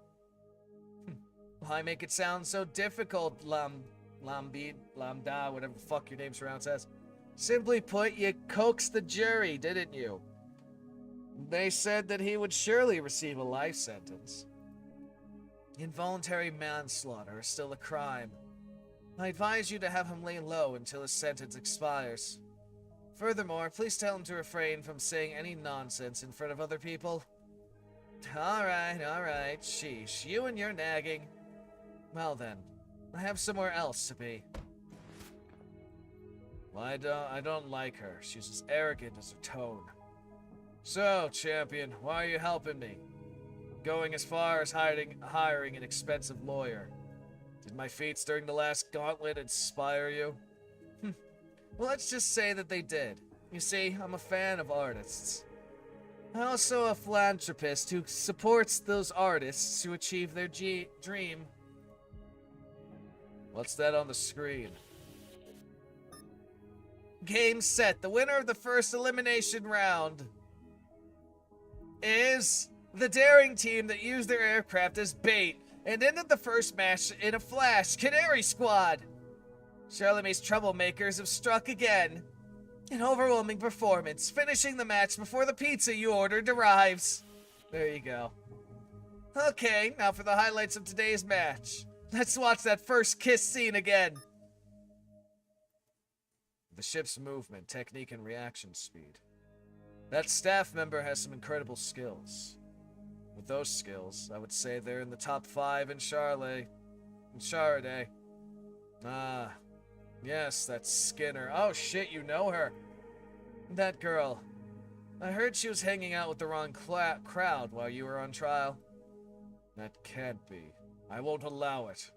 Why make it sound so difficult, Lambda, whatever the fuck your name's pronounced as? Simply put, you coaxed the jury, didn't you? They said that he would surely receive a life sentence. Involuntary manslaughter is still a crime. I advise you to have him lay low until his sentence expires. Furthermore, please tell him to refrain from saying any nonsense in front of other people. Alright, sheesh, you and your nagging. Well then, I have somewhere else to be. Well, I don't like her. She's as arrogant as her tone. So, champion, why are you helping me? Going as far as hiring an expensive lawyer. Did my feats during the last gauntlet inspire you? Well, let's just say that they did. You see, I'm a fan of artists. I'm also a philanthropist who supports those artists to achieve their dream. What's that on the screen? Game set. The winner of the first elimination round is the daring team that used their aircraft as bait and ended the first match in a flash. Canary Squad! Charlemagne's troublemakers have struck again. An overwhelming performance, finishing the match before the pizza you ordered arrives. There you go. Okay, now for the highlights of today's match. Let's watch that first kiss scene again. The ship's movement, technique, and reaction speed. That staff member has some incredible skills. With those skills, I would say they're in the top 5 in Charday. Ah, yes, that's Skinner. Oh shit, you know her. That girl. I heard she was hanging out with the wrong crowd while you were on trial. That can't be. I won't allow it.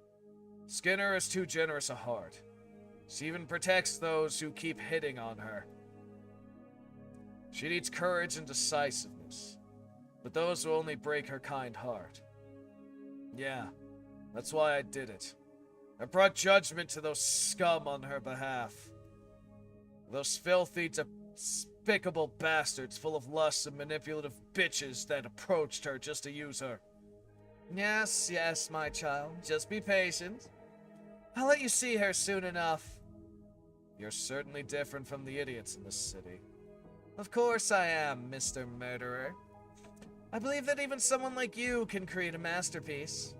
Skinner is too generous a heart. She even protects those who keep hitting on her. She needs courage and decisiveness, but those will only break her kind heart. Yeah, that's why I did it. I brought judgment to those scum on her behalf. Those filthy, despicable bastards full of lust and manipulative bitches that approached her just to use her. Yes, yes, my child. Just be patient. I'll let you see her soon enough. You're certainly different from the idiots in this city. Of course I am, Mr. Murderer. I believe that even someone like you can create a masterpiece.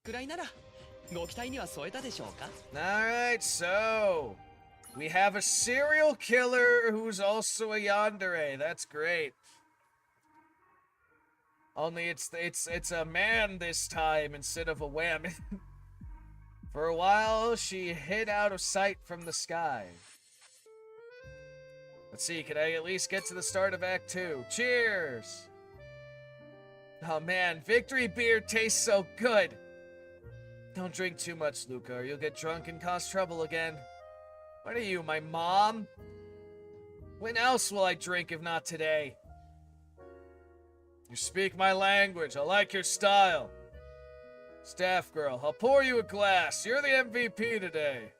くらいならご期待には添えたでしょうか。 Alright, so we have a serial killer who's also a yandere. That's great. Only it's a man this time instead of a woman. For a while, she hid out of sight from the sky. Let's see, can I at least get to the start of Act 2? Cheers! Oh man, victory beer tastes so good! Don't drink too much, Luca, or you'll get drunk and cause trouble again. What are you, my mom? When else will I drink if not today? You speak my language. I like your style. Staff girl, I'll pour you a glass. You're the MVP today.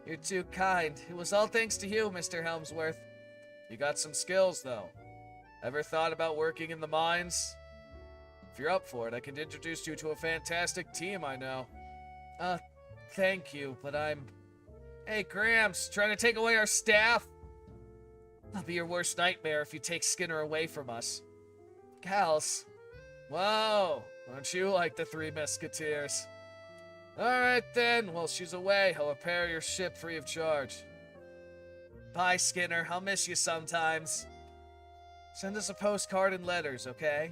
You're too kind. It was all thanks to you, Mr. Helmsworth. You got some skills, though. Ever thought about working in the mines? If you're up for it, I can introduce you to a fantastic team I know. Thank you, but I'm... Hey, Gramps, trying to take away our staff? I'll be your worst nightmare if you take Skinner away from us. Gals. Whoa, aren't you like the Three Musketeers? Alright then, while she's away, I'll repair your ship free of charge. Bye, Skinner. I'll miss you sometimes. Send us a postcard and letters, okay?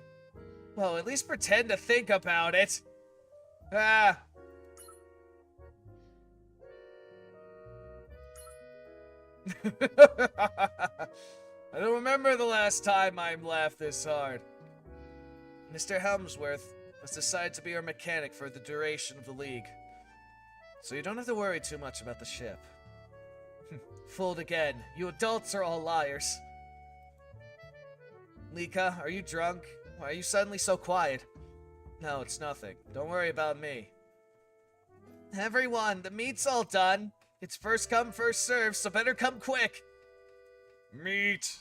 Well, at least pretend to think about it. Ah. I don't remember the last time I'm laughed this hard. Mr. Helmsworth has decided to be our mechanic for the duration of the League. So you don't have to worry too much about the ship. Fooled again. You adults are all liars. Lika, are you drunk? Why are you suddenly so quiet? No, it's nothing. Don't worry about me. Everyone, the meat's all done. It's first come, first served, so better come quick. Meat.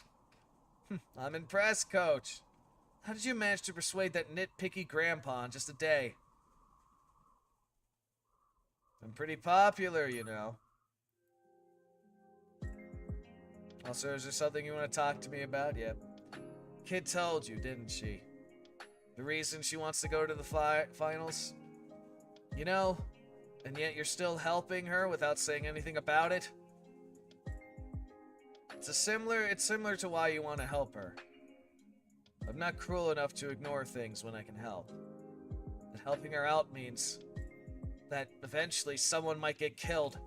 I'm impressed, Coach. How did you manage to persuade that nitpicky grandpa in just a day? I'm pretty popular, you know. Also, is there something you want to talk to me about? Yep. Kid told you, didn't she? The reason she wants to go to the finals? You know, and yet you're still helping her without saying anything about it? It's similar to why you want to help her. I'm not cruel enough to ignore things when I can help. But helping her out means that eventually someone might get killed.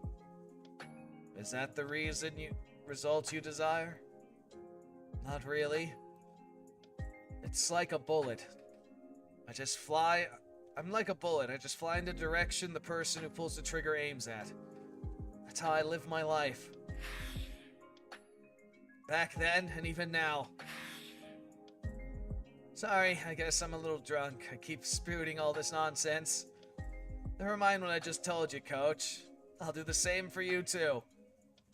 Is that the result you desire? Not really. It's like a bullet. I'm like a bullet. I just fly in the direction the person who pulls the trigger aims at. That's how I live my life. Back then, and even now. Sorry, I guess I'm a little drunk. I keep spouting all this nonsense. Never mind what I just told you, Coach. I'll do the same for you, too.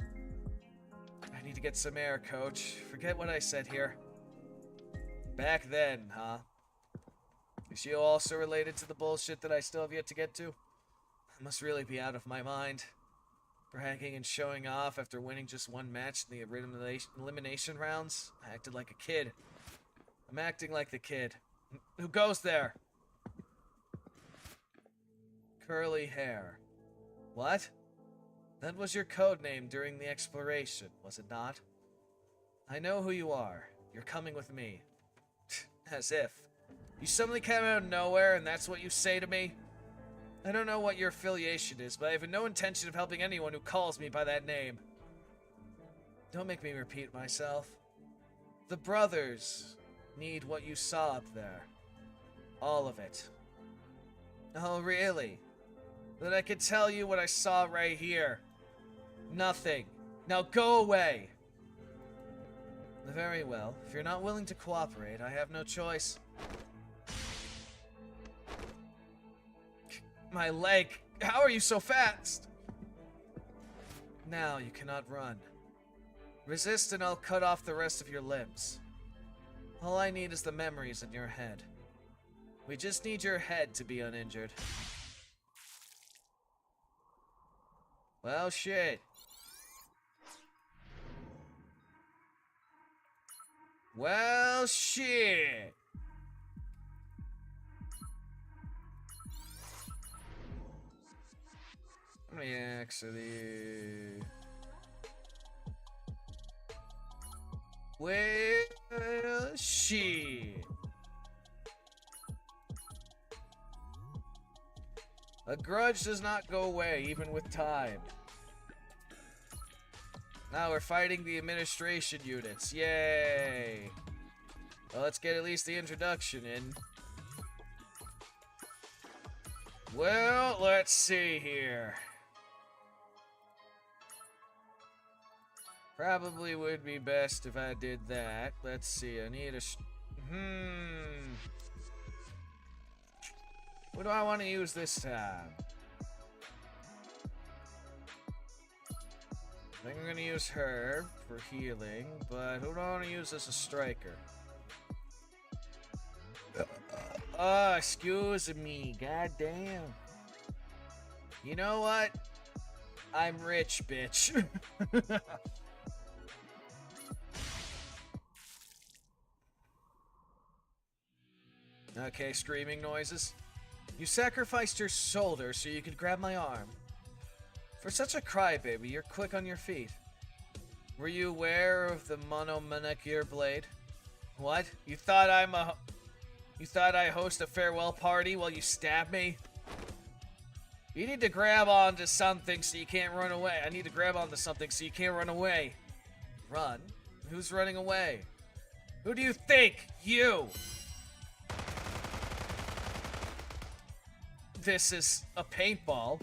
I need to get some air, Coach. Forget what I said here. Back then, huh? Is she also related to the bullshit that I still have yet to get to? I must really be out of my mind. Bragging and showing off after winning just one match in the elimination rounds? I acted like a kid. I'm acting like the kid. Who goes there? Curly hair. What? That was your code name during the exploration, was it not? I know who you are. You're coming with me. As if. You suddenly came out of nowhere and that's what you say to me? I don't know what your affiliation is, but I have no intention of helping anyone who calls me by that name. Don't make me repeat myself. The brothers need what you saw up there. All of it. Oh, really? Then I could tell you what I saw right here. Nothing. Now go away. Very well. If you're not willing to cooperate, I have no choice. My leg. How are you so fast? Now you cannot run. Resist and I'll cut off the rest of your limbs. All I need is the memories in your head. We just need your head to be uninjured. Well, shit. Well, shit. Let me actually... Well, shit. A grudge does not go away, even with time. Now we're fighting the administration units. Yay! Well, let's get at least the introduction in. Well, let's see here. Probably would be best if I did that. Let's see, I need a... What do I want to use this time? I think I'm gonna use her for healing, but who do I want to use as a striker? Oh, excuse me, goddamn. You know what? I'm rich, bitch. Okay, screaming noises. You sacrificed your shoulder so you could grab my arm. For such a crybaby, you're quick on your feet. Were you aware of the monomanicular blade? What? You thought I host a farewell party while you stab me? You need to grab onto something so you can't run away. I need to grab onto something so you can't run away. Run? Who's running away? Who do you think? You! This is a paintball.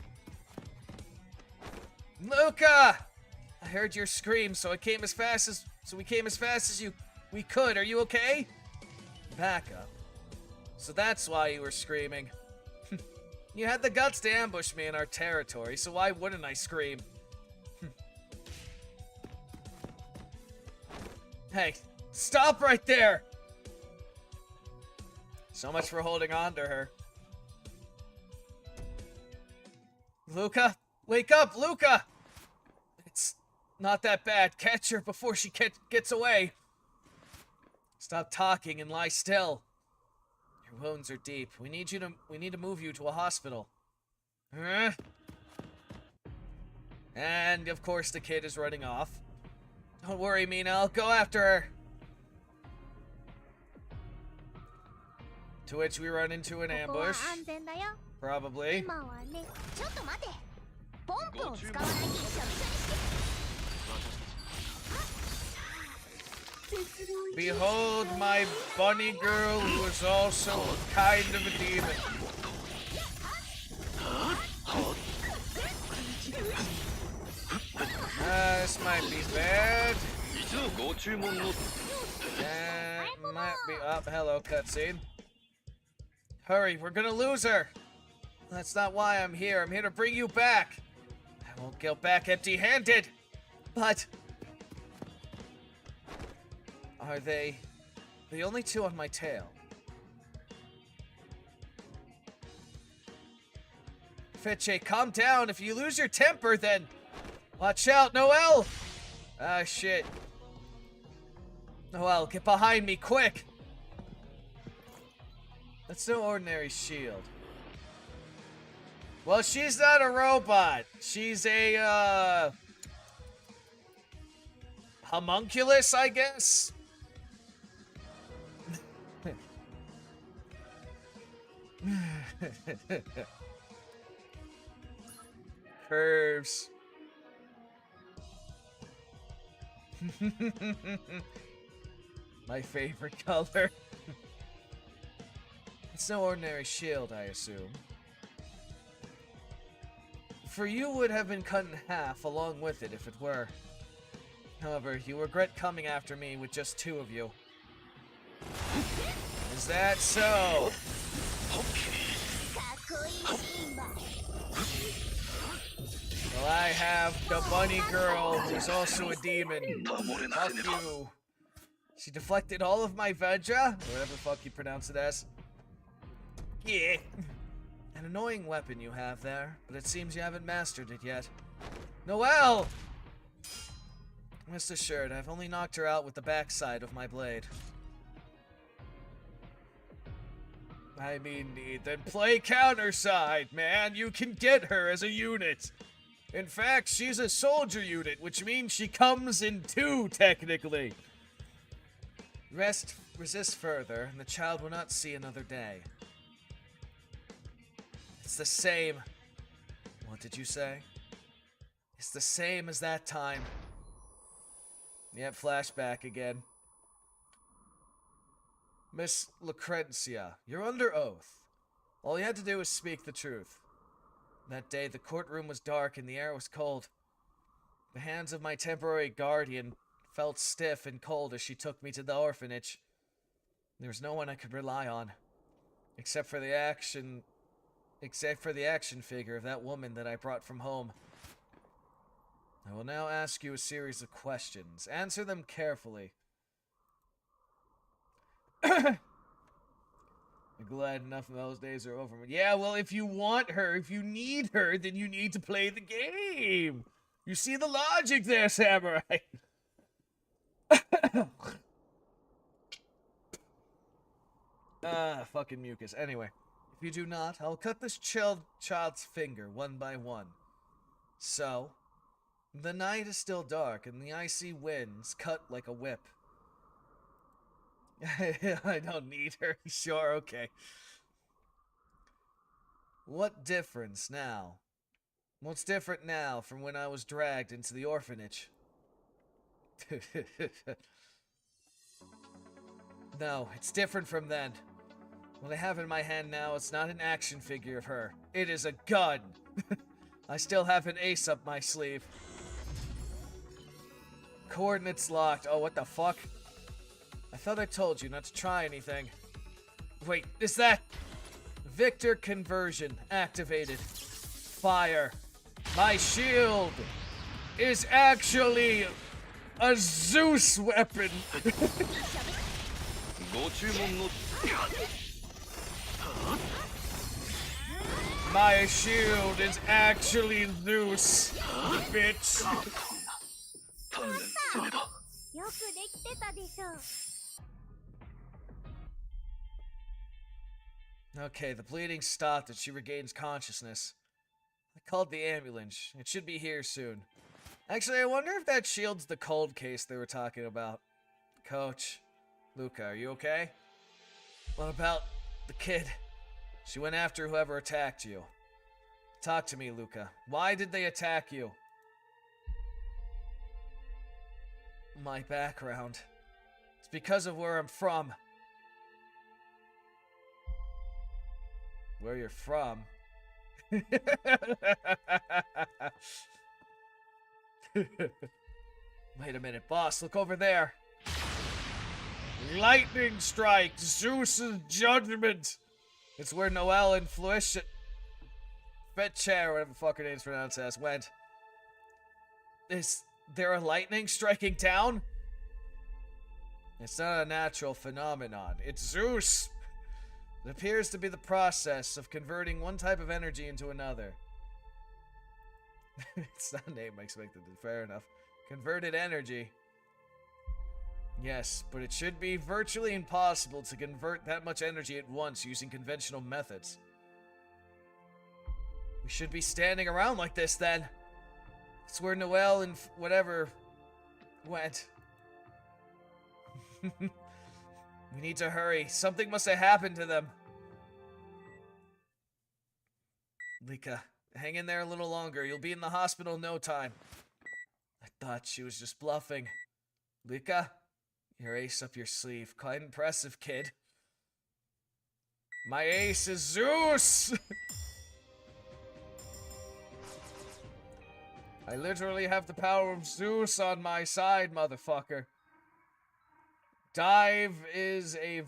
Luca! I heard your scream, so we came as fast as we could. Are you okay? Back up. So that's why you were screaming. You had the guts to ambush me in our territory, so why wouldn't I scream? Hey, stop right there! So much for holding on to her. Luca? Wake up, Luca! It's not that bad. Catch her before she gets away. Stop talking and lie still. Your wounds are deep. We need to move you to a hospital. Huh? And of course the kid is running off. Don't worry, Mina. I'll go after her. To which we run into an ambush. Probably. Behold my bunny girl who is also kind of a demon. This might be bad. Might be up. Hello, cutscene. Hurry, we're gonna lose her. That's not why I'm here. I'm here to bring you back. I won't go back empty-handed. But are they the only two on my tail? Fitche, calm down. If you lose your temper, then watch out, Noelle. Ah, shit. Noelle, get behind me, quick. That's no ordinary shield. Well, she's not a robot. She's a, homunculus, I guess? Curves. My favorite color. It's no ordinary shield, I assume. For you would have been cut in half along with it if it were. However, you regret coming after me with just 2 of you. Is that so? Well, I have the bunny girl, who's also a demon. Fuck you. She deflected all of my Vedra, or whatever the fuck you pronounce it as. Yeah. An annoying weapon you have there, but it seems you haven't mastered it yet. Noelle! Rest assured, I've only knocked her out with the backside of my blade. I mean, then play Counterside, man. You can get her as a unit. In fact, she's a soldier unit, which means she comes in 2, technically. Resist further, and the child will not see another day. It's the same. What did you say? It's the same as that time. Yep, flashback again. Miss Lucretia, you're under oath. All you had to do was speak the truth. That day, the courtroom was dark and the air was cold. The hands of my temporary guardian felt stiff and cold as she took me to the orphanage. There was no one I could rely on, except for the action figure of that woman that I brought from home. I will now ask you a series of questions. Answer them carefully. I'm glad enough of those days are over. Yeah, well, if you want her, if you need her, then you need to play the game. You see the logic there, Samurai. Fucking mucus. Anyway, if you do not, I'll cut this child's finger one by one. So, the night is still dark, and the icy winds cut like a whip. I don't need her. Sure, okay. What difference now? What's different now from when I was dragged into the orphanage? No, it's different from then. What I have in my hand now is not an action figure of her. It is a gun. I still have an ace up my sleeve. Coordinates locked. Oh, what the fuck? I thought I told you not to try anything. Wait, is that... Victor conversion activated. Fire. My shield is actually a Zeus weapon. My shield is actually Zeus, bitch. Okay, the bleeding stopped and she regains consciousness. I called the ambulance. It should be here soon. Actually, I wonder if that shield's the cold case they were talking about. Coach, Luca, are you okay? What about the kid? She went after whoever attacked you. Talk to me, Luca. Why did they attack you? My background. It's because of where I'm from. Where you're from? Wait a minute, boss, look over there. Lightning strike, Zeus's judgment. It's where Noelle and Fetcher, whatever the fuck her name's pronounced as, went. Is there a lightning striking town? It's not a natural phenomenon. It's Zeus. It appears to be the process of converting one type of energy into another. It's not a name I expected. Fair enough. Converted energy. Yes, but it should be virtually impossible to convert that much energy at once using conventional methods. We should be standing around like this then. It's where Noelle and whatever went. We need to hurry. Something must have happened to them. Lika, hang in there a little longer. You'll be in the hospital in no time. I thought she was just bluffing. Lika? Your ace up your sleeve. Quite impressive, kid. My ace is Zeus! I literally have the power of Zeus on my side, motherfucker. Dive is a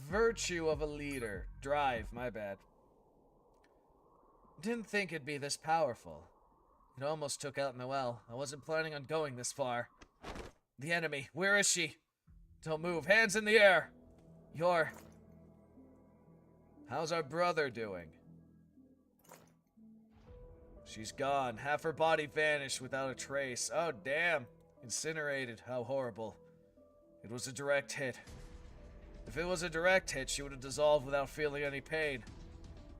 virtue of a leader. Drive, my bad. Didn't think it'd be this powerful. It almost took out Noelle. I wasn't planning on going this far. The enemy, where is she? Don't move, hands in the air! How's our brother doing? She's gone. Half her body vanished without a trace. Oh, damn. Incinerated. How horrible. It was a direct hit. If it was a direct hit, she would have dissolved without feeling any pain.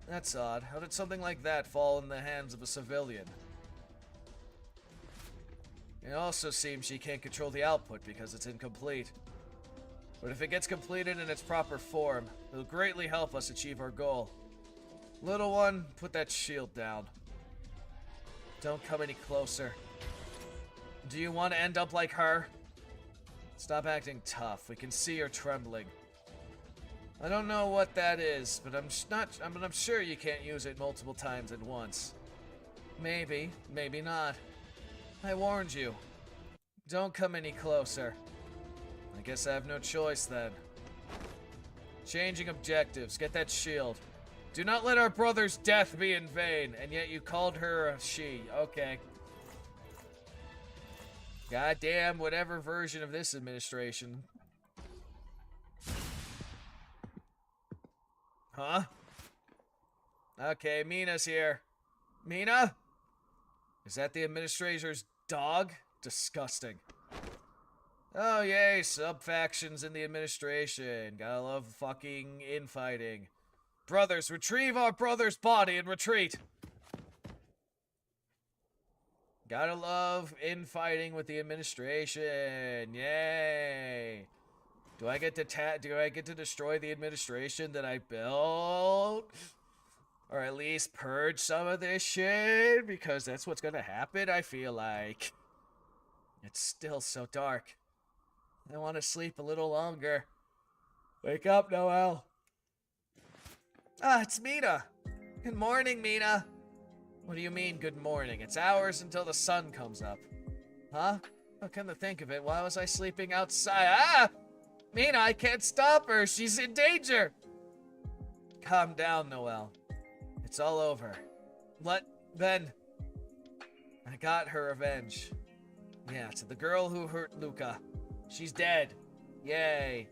That's odd. How did something like that fall in the hands of a civilian? It also seems she can't control the output because it's incomplete. But if it gets completed in its proper form, it'll greatly help us achieve our goal. Little one, put that shield down. Don't come any closer. Do you want to end up like her? Stop acting tough. We can see you're trembling. I don't know what that is, but I'm sure you can't use it multiple times at once. Maybe, maybe not. I warned you. Don't come any closer. I guess I have no choice then. Changing objectives. Get that shield. Do not let our brother's death be in vain, and yet you called her a she. Okay. Goddamn, whatever version of this administration. Huh? Okay, Mina's here. Mina? Is that the administrator's dog? Disgusting. Oh, yay, sub-factions in the administration. Gotta love fucking infighting. Brothers, retrieve our brother's body and retreat! Gotta love infighting with the administration. Yay! Do I get to destroy the administration that I built? Or at least purge some of this shit? Because that's what's gonna happen, I feel like. It's still so dark. I want to sleep a little longer. Wake up, Noelle. Ah, it's Mina. Good morning, Mina. What do you mean, good morning? It's hours until the sun comes up. Huh? Oh, come to think of it, why was I sleeping outside? Ah! Mina, I can't stop her. She's in danger. Calm down, Noelle. It's all over. Then? I got her revenge. Yeah, to the girl who hurt Luca. She's dead. Yay.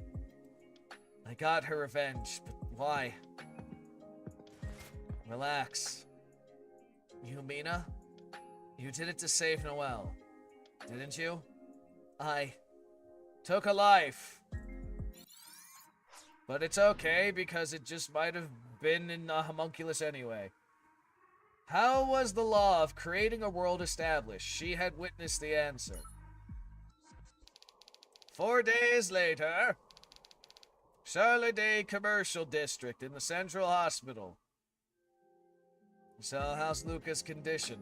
I got her revenge, but why? Relax. You, Mina? You did it to save Noelle, didn't you? I took a life. But it's okay, because it just might have been in a homunculus anyway. How was the law of creating a world established? She had witnessed the answer. 4 days later, Charlotte Day Commercial District in the Central Hospital. So, how's Luca's condition?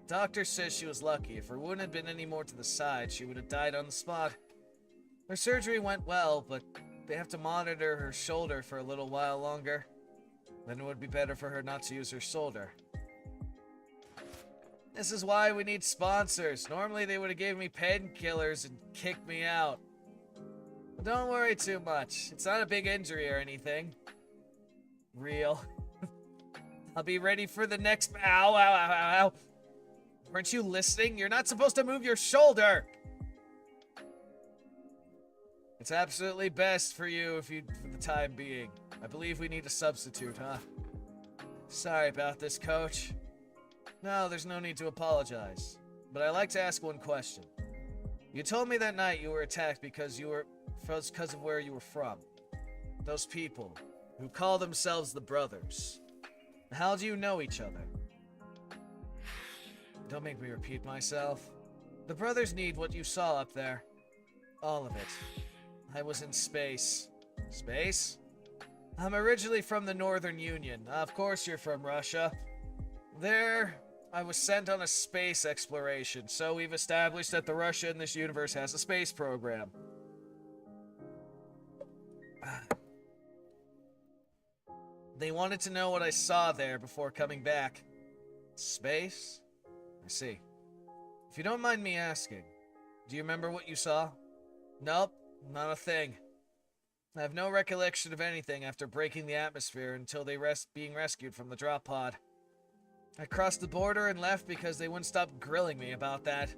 Doctor says she was lucky. If her wound had been any more to the side, she would have died on the spot. Her surgery went well, but they have to monitor her shoulder for a little while longer. Then it would be better for her not to use her shoulder. This is why we need sponsors. Normally they would have given me painkillers and kicked me out. But don't worry too much. It's not a big injury or anything. Real. I'll be ready for the next— Ow, ow, ow, ow, ow. Weren't you listening? You're not supposed to move your shoulder. It's absolutely best for you for the time being. I believe we need a substitute, huh? Sorry about this, Coach. No, there's no need to apologize. But I'd like to ask one question. You told me that night you were attacked because of where you were from. Those people who call themselves the Brothers. How do you know each other? Don't make me repeat myself. The Brothers need what you saw up there. All of it. I was in space. Space? I'm originally from the Northern Union. Of course you're from Russia. There, I was sent on a space exploration, so we've established that the Russia in this universe has a space program. They wanted to know what I saw there before coming back. Space? I see. If you don't mind me asking, do you remember what you saw? Nope, not a thing. I have no recollection of anything after breaking the atmosphere until being rescued from the drop pod. I crossed the border and left because they wouldn't stop grilling me about that.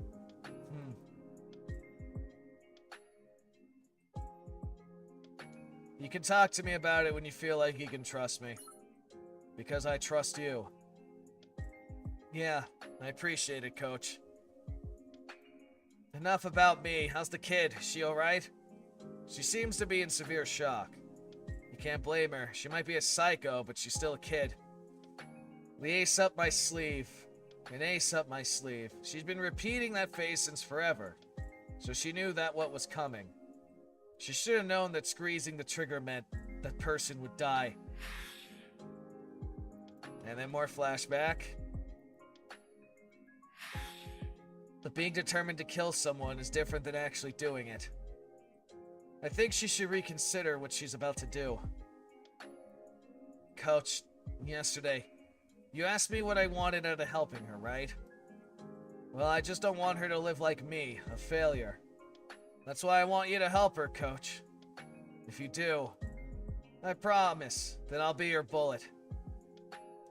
You can talk to me about it when you feel like you can trust me. Because I trust you. Yeah, I appreciate it, Coach. Enough about me. How's the kid? She alright? She seems to be in severe shock. You can't blame her. She might be a psycho, but she's still a kid. The ace up my sleeve. An ace up my sleeve. She's been repeating that phrase since forever. So she knew that what was coming. She should have known that squeezing the trigger meant that person would die. And then more flashback. But being determined to kill someone is different than actually doing it. I think she should reconsider what she's about to do. Coach, yesterday, you asked me what I wanted out of helping her, right? Well, I just don't want her to live like me, a failure. That's why I want you to help her, Coach. If you do, I promise that I'll be your bullet.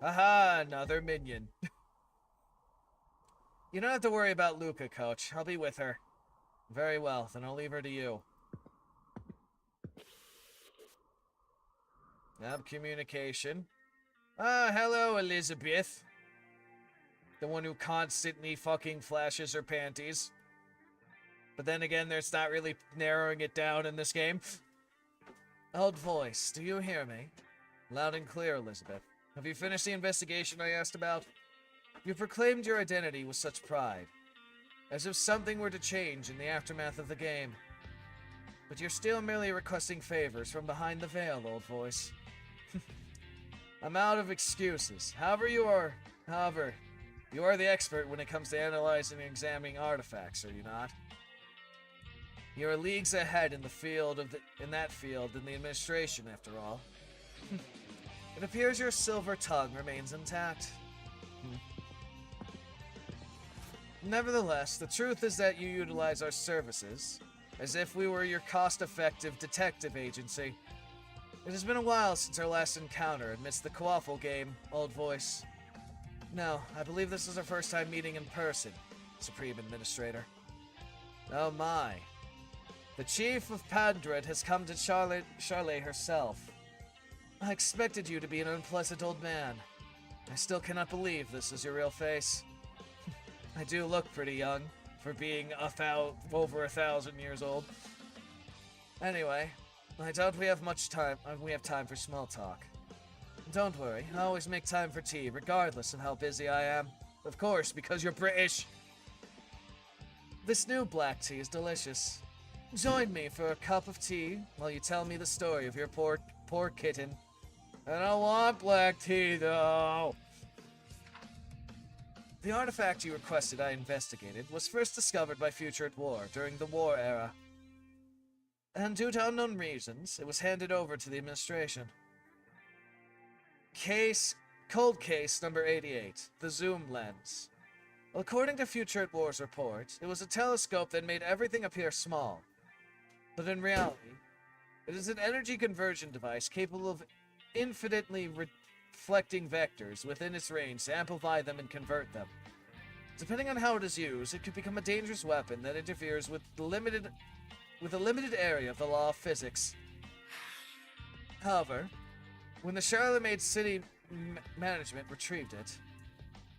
Haha, another minion. You don't have to worry about Luca, Coach. I'll be with her. Very well, then I'll leave her to you. App communication. Hello, Elizabeth. The one who constantly fucking flashes her panties. But then again, there's not really narrowing it down in this game. Old voice, do you hear me? Loud and clear, Elizabeth. Have you finished the investigation I asked about? You proclaimed your identity with such pride, as if something were to change in the aftermath of the game. But you're still merely requesting favors from behind the veil, old voice. I'm out of excuses. However, you are the expert when it comes to analyzing and examining artifacts, are you not? You are leagues ahead in that field in the administration, after all. It appears your silver tongue remains intact. Nevertheless, the truth is that you utilize our services as if we were your cost-effective detective agency. It has been a while since our last encounter amidst the Quaffle game, old voice. No, I believe this is our first time meeting in person, Supreme Administrator. Oh my. The Chief of Pandred has come to Charlotte herself. I expected you to be an unpleasant old man. I still cannot believe this is your real face. I do look pretty young for being over 1,000 years old. Anyway, I doubt we have much time. We have time for small talk. Don't worry, I always make time for tea, regardless of how busy I am. Of course, because you're British. This new black tea is delicious. Join me for a cup of tea while you tell me the story of your poor kitten. I don't want black tea, though. The artifact you requested I investigated was first discovered by Future at War during the war era. And due to unknown reasons, it was handed over to the administration. Cold case number 88, the zoom lens. According to Future at War's report, it was a telescope that made everything appear small. But in reality, it is an energy conversion device capable of infinitely reflecting vectors within its range to amplify them and convert them. Depending on how it is used, it could become a dangerous weapon that interferes with a limited area of the law of physics. However, when the Charlemagne City management retrieved it,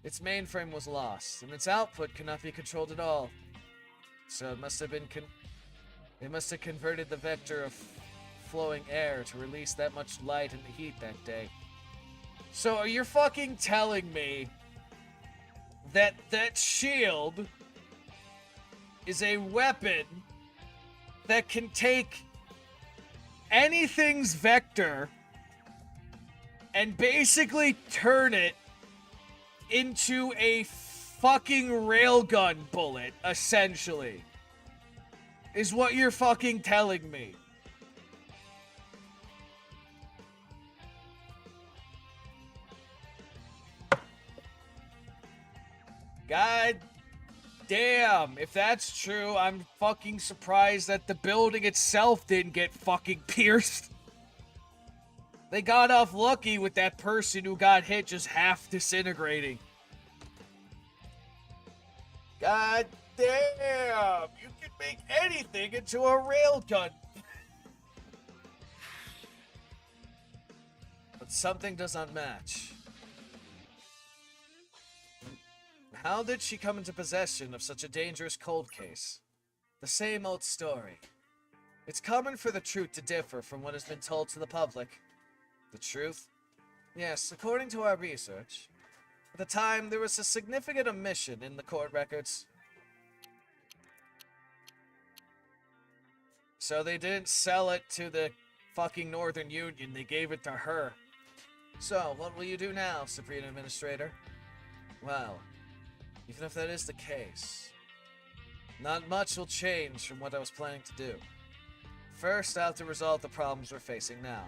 its mainframe was lost, and its output could not be controlled at all. So it must have converted the vector of flowing air to release that much light and heat that day. So are you fucking telling me that that shield is a weapon that can take anything's vector and basically turn it into a fucking railgun bullet, essentially? Is what you're fucking telling me. God damn, if that's true, I'm fucking surprised that the building itself didn't get fucking pierced. They got off lucky with that person who got hit just half disintegrating. God damn, you can make anything into a railgun. But something does not match. How did she come into possession of such a dangerous cold case? The same old story. It's common for the truth to differ from what has been told to the public. The truth? Yes, according to our research. At the time, there was a significant omission in the court records. So they didn't sell it to the fucking Northern Union, they gave it to her. So, what will you do now, Supreme Administrator? Well, even if that is the case, not much will change from what I was planning to do. First, I have to resolve the problems we're facing now.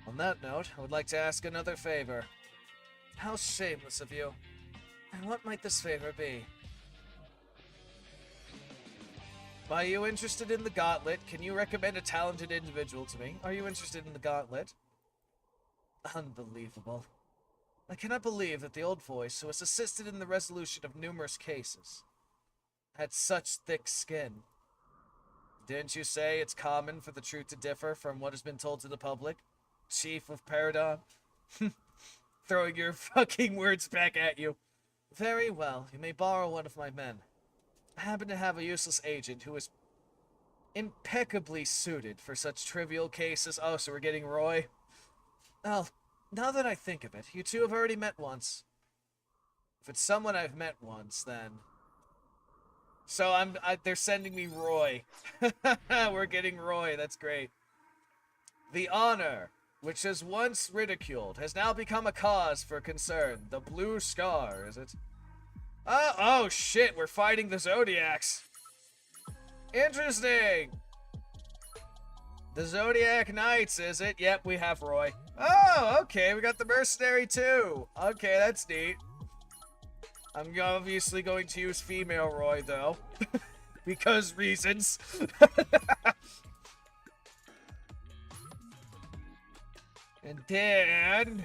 On that note, I would like to ask another favor. How shameless of you. And what might this favor be? Are you interested in the gauntlet? Can you recommend a talented individual to me? Are you interested in the gauntlet? Unbelievable. I cannot believe that the old voice, who has assisted in the resolution of numerous cases, had such thick skin. Didn't you say it's common for the truth to differ from what has been told to the public? Chief of Paradon? Throwing your fucking words back at you. Very well, you may borrow one of my men. I happen to have a useless agent who is impeccably suited for such trivial cases. Oh, so we're getting Roy? Well, now that I think of it, you two have already met once. If it's someone I've met once, then... So they're sending me Roy. We're getting Roy, that's great. The honor, which was once ridiculed, has now become a cause for concern. The Blue Scar, is it? Oh shit, we're fighting the Zodiacs. Interesting. The Zodiac Knights, is it? Yep, we have Roy. Oh, okay, we got the Mercenary too. Okay, that's neat. I'm obviously going to use female Roy, though. Because reasons. And then...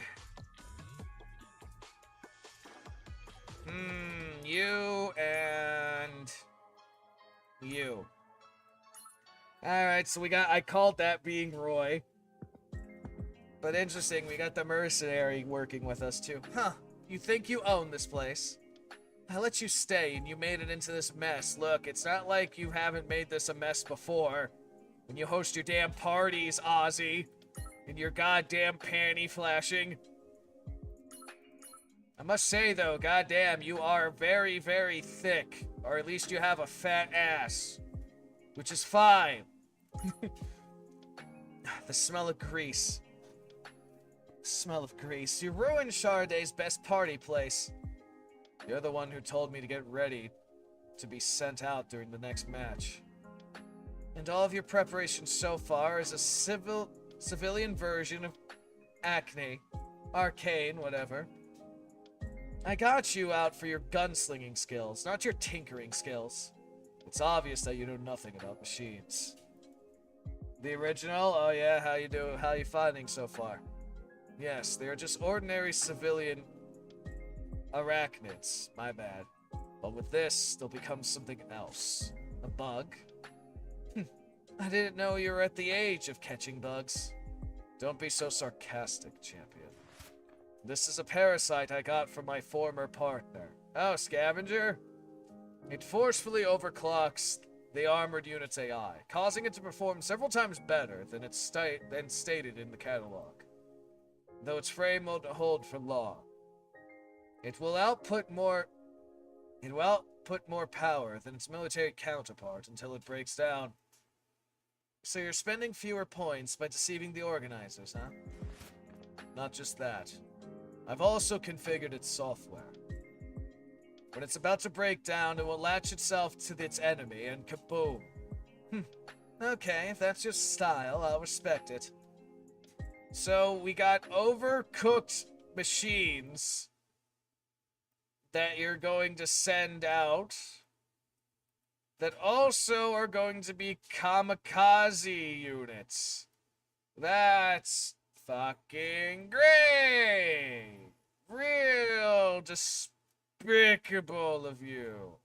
you and... you. Alright, so I called that being Roy. But interesting, we got the mercenary working with us too. Huh, you think you own this place? I let you stay and you made it into this mess. Look, it's not like you haven't made this a mess before. When you host your damn parties, Ozzy. And your goddamn panty flashing. I must say though, goddamn, you are very, very thick. Or at least you have a fat ass. Which is fine. The smell of grease. Smell of grease. You ruined Charday's best party place. You're the one who told me to get ready to be sent out during the next match. And all of your preparations so far is a civilian version of Acne. Arcane, whatever. I got you out for your gunslinging skills, not your tinkering skills. It's obvious that you know nothing about machines. The original? Oh yeah, how you finding so far? Yes, they are just ordinary civilian arachnids. My bad. But with this, they'll become something else. A bug? I didn't know you were at the age of catching bugs. Don't be so sarcastic, champion. This is a parasite I got from my former partner. Oh, scavenger? It forcefully overclocks the armored unit's AI, causing it to perform several times better than stated in the catalog. Though its frame won't hold for long. It will output more power than its military counterpart until it breaks down. So you're spending fewer points by deceiving the organizers, huh? Not just that. I've also configured its software. When it's about to break down, it will latch itself to its enemy and kaboom. Okay, if that's your style, I'll respect it. So we got overcooked machines that you're going to send out that also are going to be kamikaze units. That's fucking great! Real despicable of you.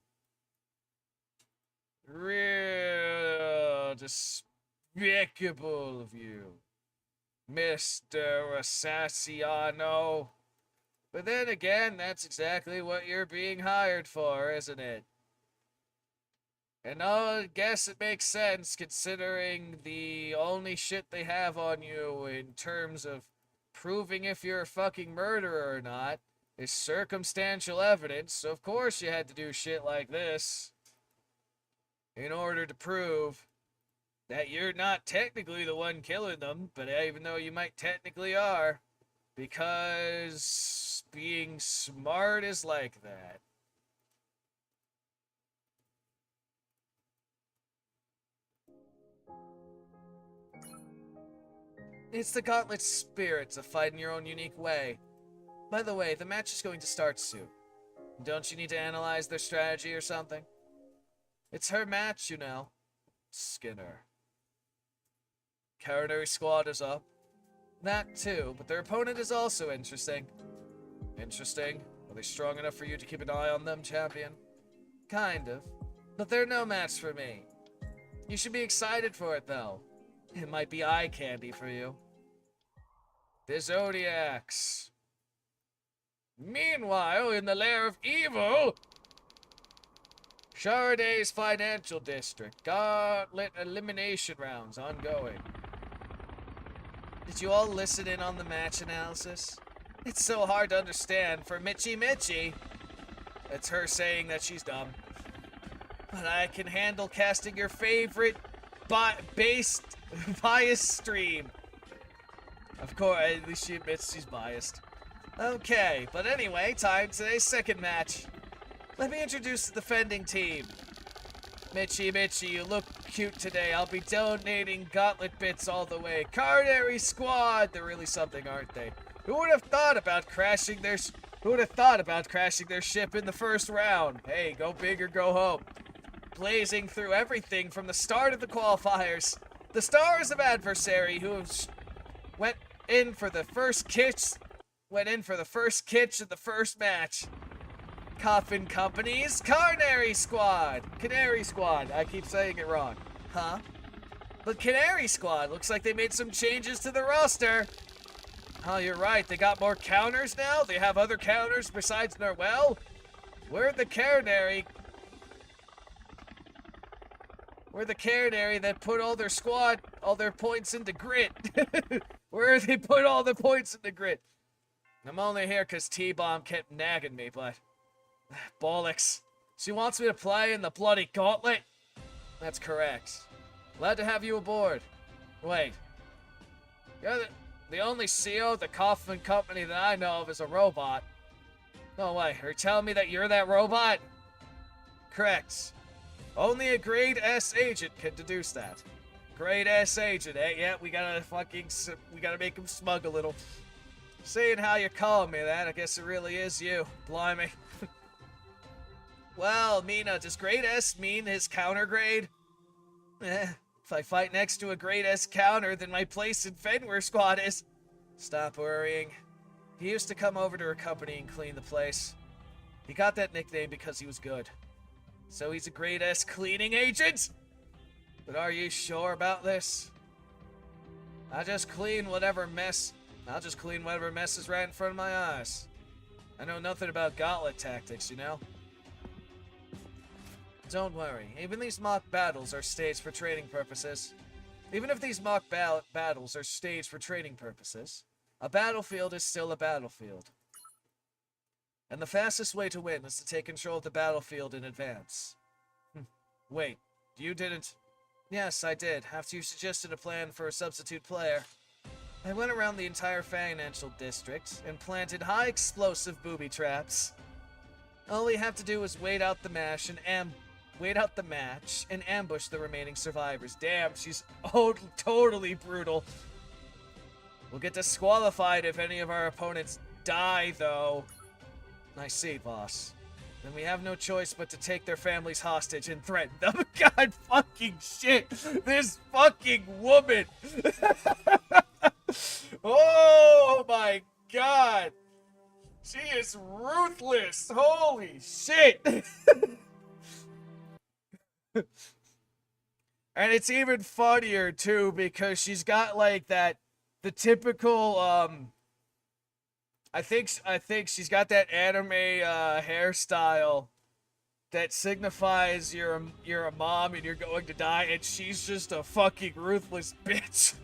Real despicable of you, Mr. Assassino. But then again, that's exactly what you're being hired for, isn't it? And I guess it makes sense considering the only shit they have on you in terms of proving if you're a fucking murderer or not is circumstantial evidence. So of course you had to do shit like this in order to prove that you're not technically the one killing them, but even though you might technically are, because being smart is like that. It's the Gauntlet's spirit to fight in your own unique way. By the way, the match is going to start soon. Don't you need to analyze their strategy or something? It's her match, you know. Skinner. Culinary Squad is up. That too, but their opponent is also interesting. Interesting? Are they strong enough for you to keep an eye on them, champion? Kind of. But they're no match for me. You should be excited for it, though. It might be eye candy for you. The Zodiacs. Meanwhile, in the lair of evil, Charday's financial district. Gauntlet elimination rounds ongoing. Did you all listen in on the match analysis? It's so hard to understand for Mitchie Mitchie. That's her saying that she's dumb. But I can handle casting your favorite biased stream. Of course, at least she admits she's biased. Okay, but anyway, time for today's second match. Let me introduce the defending team. Mitchie, you look cute today. I'll be donating gauntlet bits all the way. Culinary Squad! They're really something, aren't they? Who would have thought about crashing their ship in the first round? Hey, go big or go home. Blazing through everything from the start of the qualifiers. The stars of adversary who went in for the first kitch in the first match. Coffin Company's Canary Squad. I keep saying it wrong. Huh? But Canary Squad looks like they made some changes to the roster. Oh, you're right. They got more counters now? They have other counters besides Norwell? We're the Canary that put all their points into grit. Where they put all the points into grit. I'm only here because T-Bomb kept nagging me, but... bollocks. She wants me to play in the bloody gauntlet? That's correct. Glad to have you aboard. Wait. You're the only CEO of the Coffin Company that I know of is a robot. No way. Are you telling me that you're that robot? Correct. Only a grade S agent can deduce that. Grade S agent, eh? Yeah, we gotta make him smug a little. Seeing how you're calling me that, I guess it really is you. Blimey. Well, Mina, does grade S mean his counter grade? If I fight next to a grade S counter, then my place in Fenware Squad is... Stop worrying. He used to come over to her company and clean the place. He got that nickname because he was good. So he's a grade S cleaning agent? But are you sure about this? I'll just clean whatever mess is right in front of my eyes. I know nothing about gauntlet tactics, you know? Don't worry, even these mock battles are staged for training purposes. Even if these mock battles are staged for training purposes, a battlefield is still a battlefield. And the fastest way to win is to take control of the battlefield in advance. Wait, you didn't... Yes, I did, after you suggested a plan for a substitute player. I went around the entire financial district and planted high explosive booby traps. All we have to do is wait out the match and ambush the remaining survivors. Damn, she's totally brutal. We'll get disqualified if any of our opponents die, though. I see, boss. then we have no choice but to take their families hostage and threaten them. God fucking shit. This fucking woman. Oh my god. She is ruthless. Holy shit. And it's even funnier too because she's got like the typical I think she's got that anime hairstyle that signifies you're a mom and you're going to die, and she's just a fucking ruthless bitch.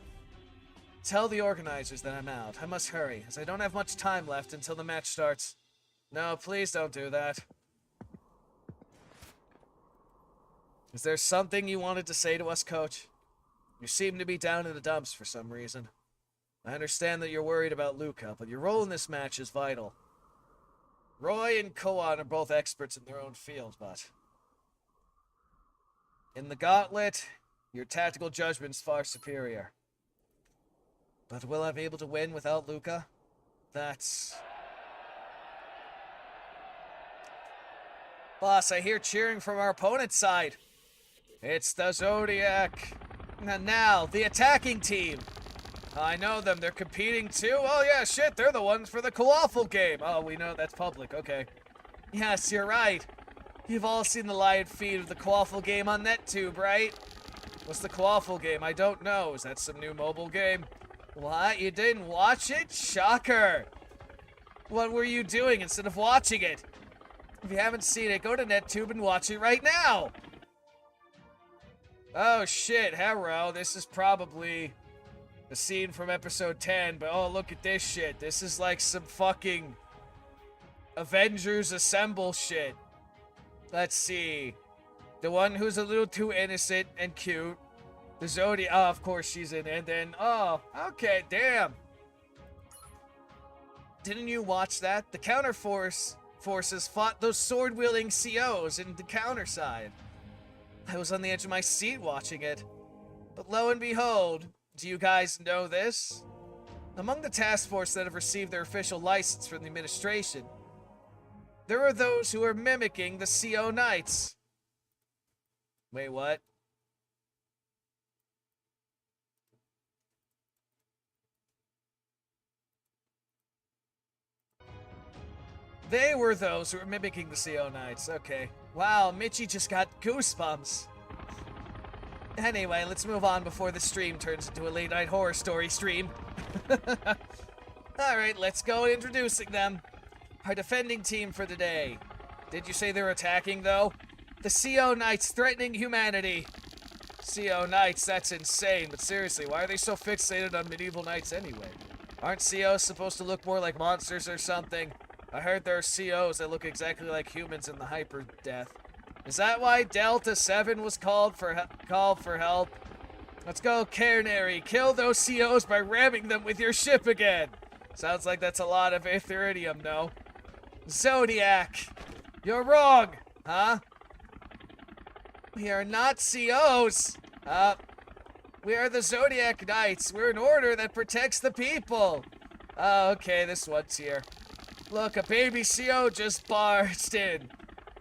Tell the organizers that I'm out. I must hurry, as I don't have much time left until the match starts. No, please don't do that. Is there something you wanted to say to us, Coach? You seem to be down in the dumps for some reason. I understand that you're worried about Luca, but your role in this match is vital. Roy and Koan are both experts in their own field, but in the gauntlet, your tactical judgment's far superior. But will I be able to win without Luca? That's... Boss, I hear cheering from our opponent's side. It's the Zodiac. And now, the attacking team. I know them. They're competing too. Oh, yeah, shit. They're the ones for the Kowaffle game. Oh, we know that's public. Okay. Yes, you're right. You've all seen the live feed of the Kowaffle game on NetTube, right? What's the Kowaffle game? I don't know. Is that some new mobile game? What? You didn't watch it? Shocker. What were you doing instead of watching it? If you haven't seen it, go to NetTube and watch it right now. Oh, shit. Hello. This is probably... the scene from episode 10, but oh, look at this shit. This is like some fucking Avengers Assemble shit. Let's see. The one who's a little too innocent and cute. The Zodiac, oh, of course she's in it. And then, oh, okay, damn. Didn't you watch that? The forces fought those sword-wielding COs in the Counterside. I was on the edge of my seat watching it. But lo and behold... do you guys know this? Among the task force that have received their official license from the administration, there are those who are mimicking the CO Knights. Wait, what? They were those who were mimicking the CO Knights. Okay. Wow, Michi just got goosebumps. Anyway, let's move on before the stream turns into a late-night horror story stream. Alright, let's go introducing them. Our defending team for the day. Did you say they're attacking, though? The CO Knights threatening humanity. CO Knights, that's insane. But seriously, why are they so fixated on medieval knights anyway? Aren't COs supposed to look more like monsters or something? I heard there are COs that look exactly like humans in the Hyper Death. Is that why Delta 7 was called for help? Let's go, Cairnary. Kill those COs by ramming them with your ship again. Sounds like that's a lot of Aetheridium, no? Zodiac. You're wrong. Huh? We are not COs. We are the Zodiac Knights. We're an order that protects the people. Oh, okay, this one's here. Look, a baby CO just barged in.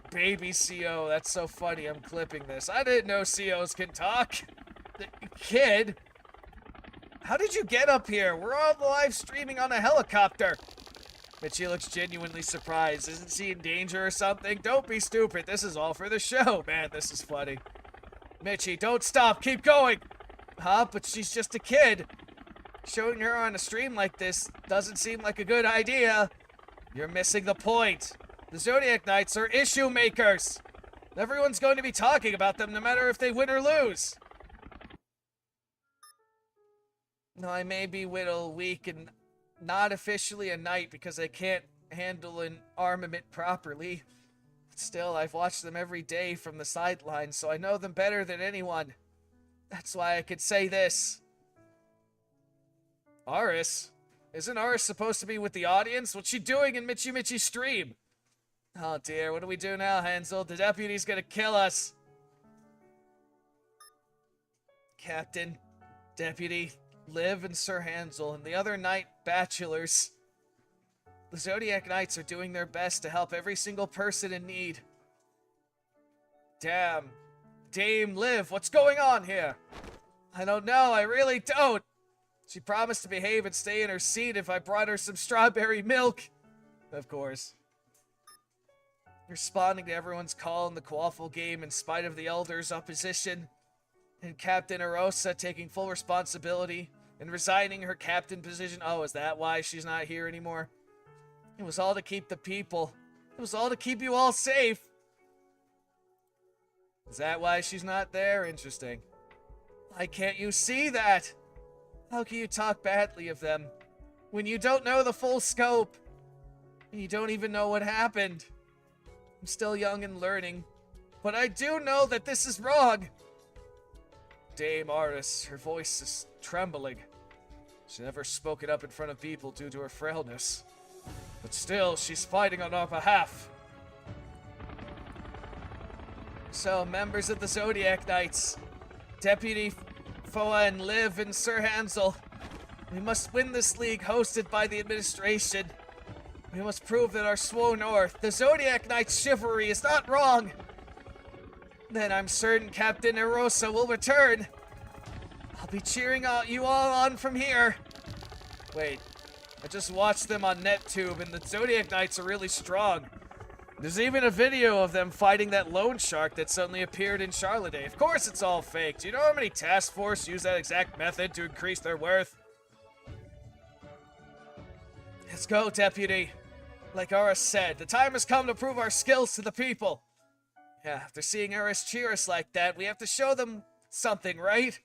Baby CO, that's so funny. I'm clipping this. I didn't know COs can talk. Kid? How did you get up here? We're all live streaming on a helicopter. Michi looks genuinely surprised. Isn't she in danger or something? Don't be stupid. This is all for the show. Man, this is funny. Michi, don't stop. Keep going. Huh? But she's just a kid. Showing her on a stream like this doesn't seem like a good idea. You're missing the point. The Zodiac Knights are issue makers. Everyone's going to be talking about them no matter if they win or lose. No, I may be a little weak and not officially a knight because I can't handle an armament properly. But still, I've watched them every day from the sidelines, so I know them better than anyone. That's why I could say this. Aris? Isn't Aris supposed to be with the audience? What's she doing in Michi's stream? Oh dear, what do we do now, Hansel? The deputy's gonna kill us. Captain, Deputy, Liv, and Sir Hansel, and the other knight bachelors. The Zodiac Knights are doing their best to help every single person in need. Damn. Dame Liv, what's going on here? I don't know, I really don't. She promised to behave and stay in her seat if I brought her some strawberry milk. Of course. Responding to everyone's call in the Quaffle game in spite of the Elder's opposition. And Captain Arosa taking full responsibility and resigning her captain position. Oh, is that why she's not here anymore? It was all to keep the people. It was all to keep you all safe. Is that why she's not there? Interesting. Why can't you see that? How can you talk badly of them when you don't know the full scope? And you don't even know what happened. I'm still young and learning, but I do know that this is wrong. Dame Artis, her voice is trembling. She never spoke it up in front of people due to her frailness. But still, she's fighting on our behalf. So, members of the Zodiac Knights, Deputy Foa and Liv and Sir Hansel, we must win this league hosted by the administration. We must prove that our sworn oath, the Zodiac Knights' chivalry, is not wrong. Then I'm certain Captain Erosa will return. I'll be cheering you all on from here. Wait, I just watched them on NetTube, and the Zodiac Knights are really strong. There's even a video of them fighting that loan shark that suddenly appeared in Charlotte. Of course it's all fake. Do you know how many task force use that exact method to increase their worth? Let's go, Deputy. Like Aris said, the time has come to prove our skills to the people. Yeah, after seeing Aris cheer us like that, we have to show them something, right?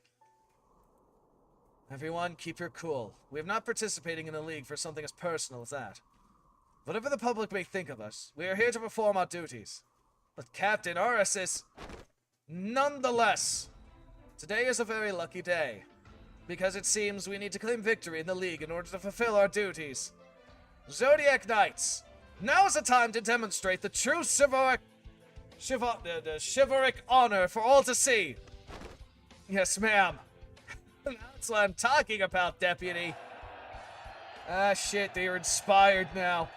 Everyone, keep your cool. We have not participating in the league for something as personal as that. Whatever the public may think of us, we are here to perform our duties. But Captain Aris is... Nonetheless, today is a very lucky day, because it seems we need to claim victory in the league in order to fulfill our duties. Zodiac Knights, now is the time to demonstrate the true chivalric honor for all to see. Yes, ma'am. That's what I'm talking about, Deputy. Ah, shit, they are inspired now.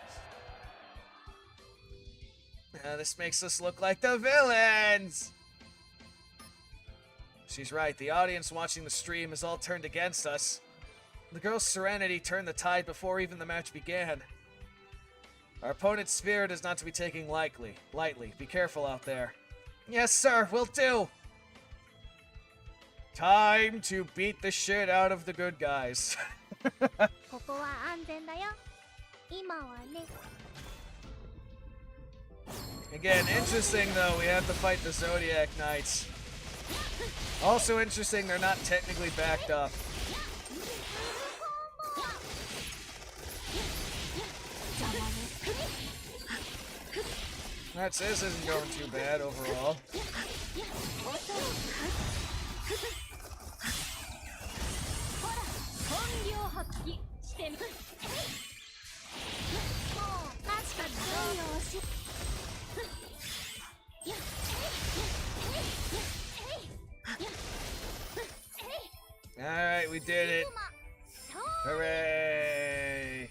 This makes us look like the villains. She's right, the audience watching the stream is all turned against us. The girl's serenity turned the tide before even the match began. Our opponent's spirit is not to be taken lightly. Be careful out there. Yes, sir, will do. Time to beat the shit out of the good guys. ここは安全だよ。今はね。 Again, interesting though, we have to fight the Zodiac Knights. Also interesting, they're not technically backed up. This isn't going too bad overall. Alright, we did it. Hooray!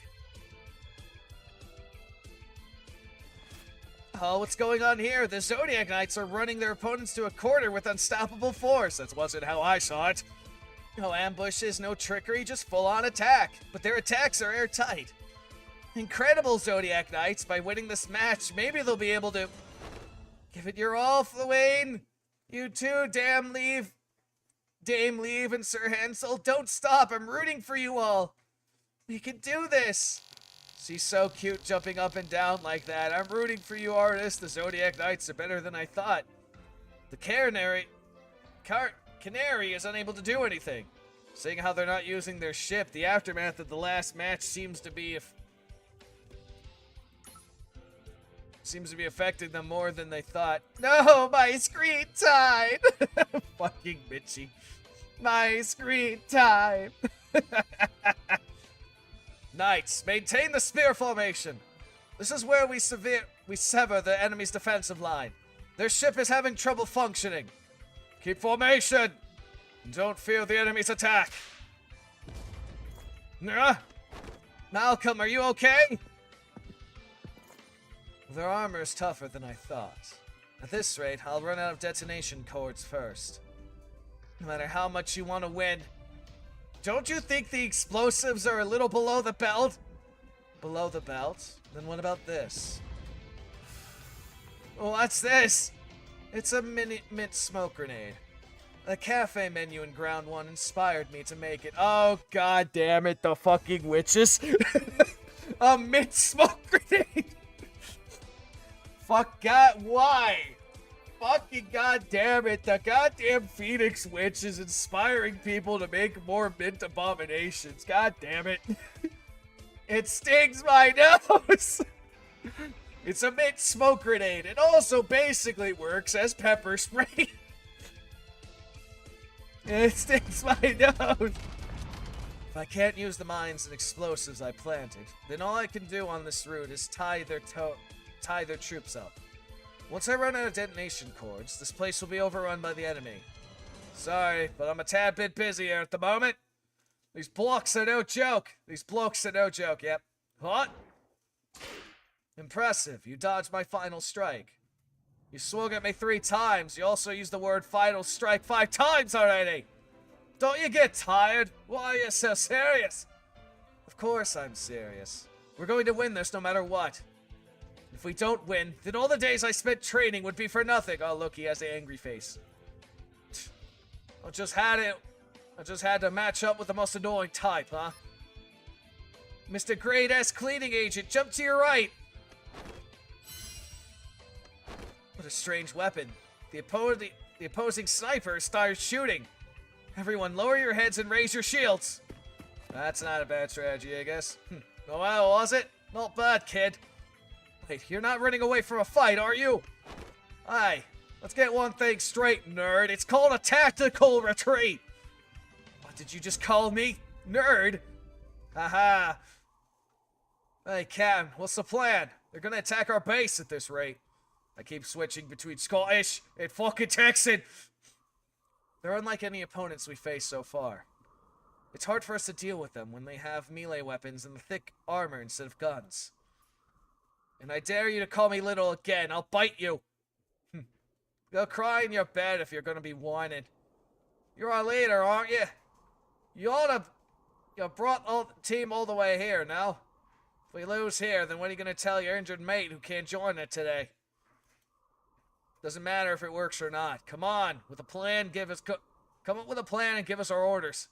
Oh, what's going on here? The Zodiac Knights are running their opponents to a corner with unstoppable force. That wasn't how I saw it. No ambushes, no trickery, just full-on attack. But their attacks are airtight. Incredible, Zodiac Knights. By winning this match, maybe they'll be able to... Give it your all, Fluane. You too, Dame Leave and Sir Hansel. Don't stop. I'm rooting for you all. We can do this. She's so cute jumping up and down like that. I'm rooting for you, artists. The Zodiac Knights are better than I thought. The Canary is unable to do anything. Seeing how they're not using their ship, the aftermath of the last match seems to be affecting them more than they thought. No, my screen time! Fucking bitchy. My screen time! Knights, maintain the spear formation. This is where we sever the enemy's defensive line. Their ship is having trouble functioning. Keep formation. Don't fear the enemy's attack. Malcolm, are you okay? Their armor is tougher than I thought. At this rate, I'll run out of detonation cords first. No matter how much you want to win, don't you think the explosives are a little below the belt? Below the belt? Then what about this? What's this? It's a mint smoke grenade. The cafe menu in Ground 1 inspired me to make it. Oh, god damn it, the fucking witches. A mint smoke grenade. Fuck god, why? Fucking goddamn it, the goddamn Phoenix Witch is inspiring people to make more mint abominations. God damn it. It stings my nose! It's a mint smoke grenade. It also basically works as pepper spray. It stings my nose. If I can't use the mines and explosives I planted, then all I can do on this route is tie their troops up. Once I run out of detonation cords, this place will be overrun by the enemy. Sorry, but I'm a tad bit busy here at the moment. These blocks are no joke. These blokes are no joke, yep. What? Impressive, you dodged my final strike. You swung at me 3 times. You also used the word final strike 5 times already. Don't you get tired? Why are you so serious? Of course I'm serious. We're going to win this no matter what. If we don't win, then all the days I spent training would be for nothing. Oh, look, he has an angry face. I just had to match up with the most annoying type, huh? Mr. Grade S Cleaning Agent, jump to your right! What a strange weapon. The opposing sniper starts shooting. Everyone, lower your heads and raise your shields. That's not a bad strategy, I guess. Oh, well, was it? Not bad, kid. Wait, you're not running away from a fight, are you? Aye, let's get one thing straight, nerd. It's called a tactical retreat. What did you just call me? Nerd? Haha. Hey, Cam, what's the plan? They're gonna attack our base at this rate. I keep switching between Scottish and fucking Texan. They're unlike any opponents we faced so far. It's hard for us to deal with them when they have melee weapons and thick armor instead of guns. And I dare you to call me little again. I'll bite you. Go cry in your bed if you're gonna be whining. You're our leader, aren't you? You brought the team all the way here now. If we lose here, then what are you gonna tell your injured mate who can't join it today? Doesn't matter if it works or not. Come on, with a plan, come up with a plan and give us our orders.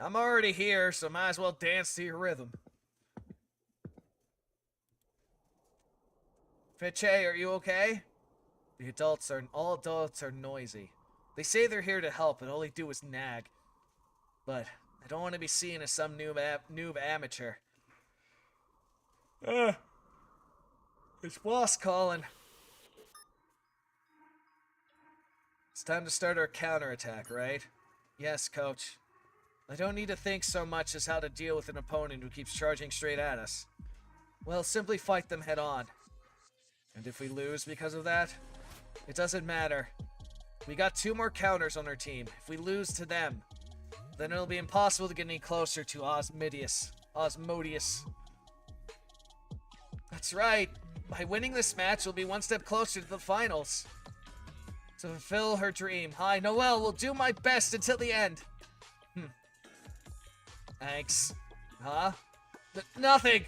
I'm already here, so might as well dance to your rhythm. Fiche, are you okay? All adults are noisy. They say they're here to help, and all they do is nag. But I don't want to be seen as some noob amateur. It's boss calling. It's time to start our counterattack, right? Yes, coach. I don't need to think so much as how to deal with an opponent who keeps charging straight at us. Well, simply fight them head on. And if we lose because of that, it doesn't matter. We got 2 more counters on our team. If we lose to them, then it'll be impossible to get any closer to Osmodius. That's right. By winning this match, we'll be 1 step closer to the finals. To fulfill her dream, I, Noelle, will do my best until the end. Thanks. Huh? Nothing!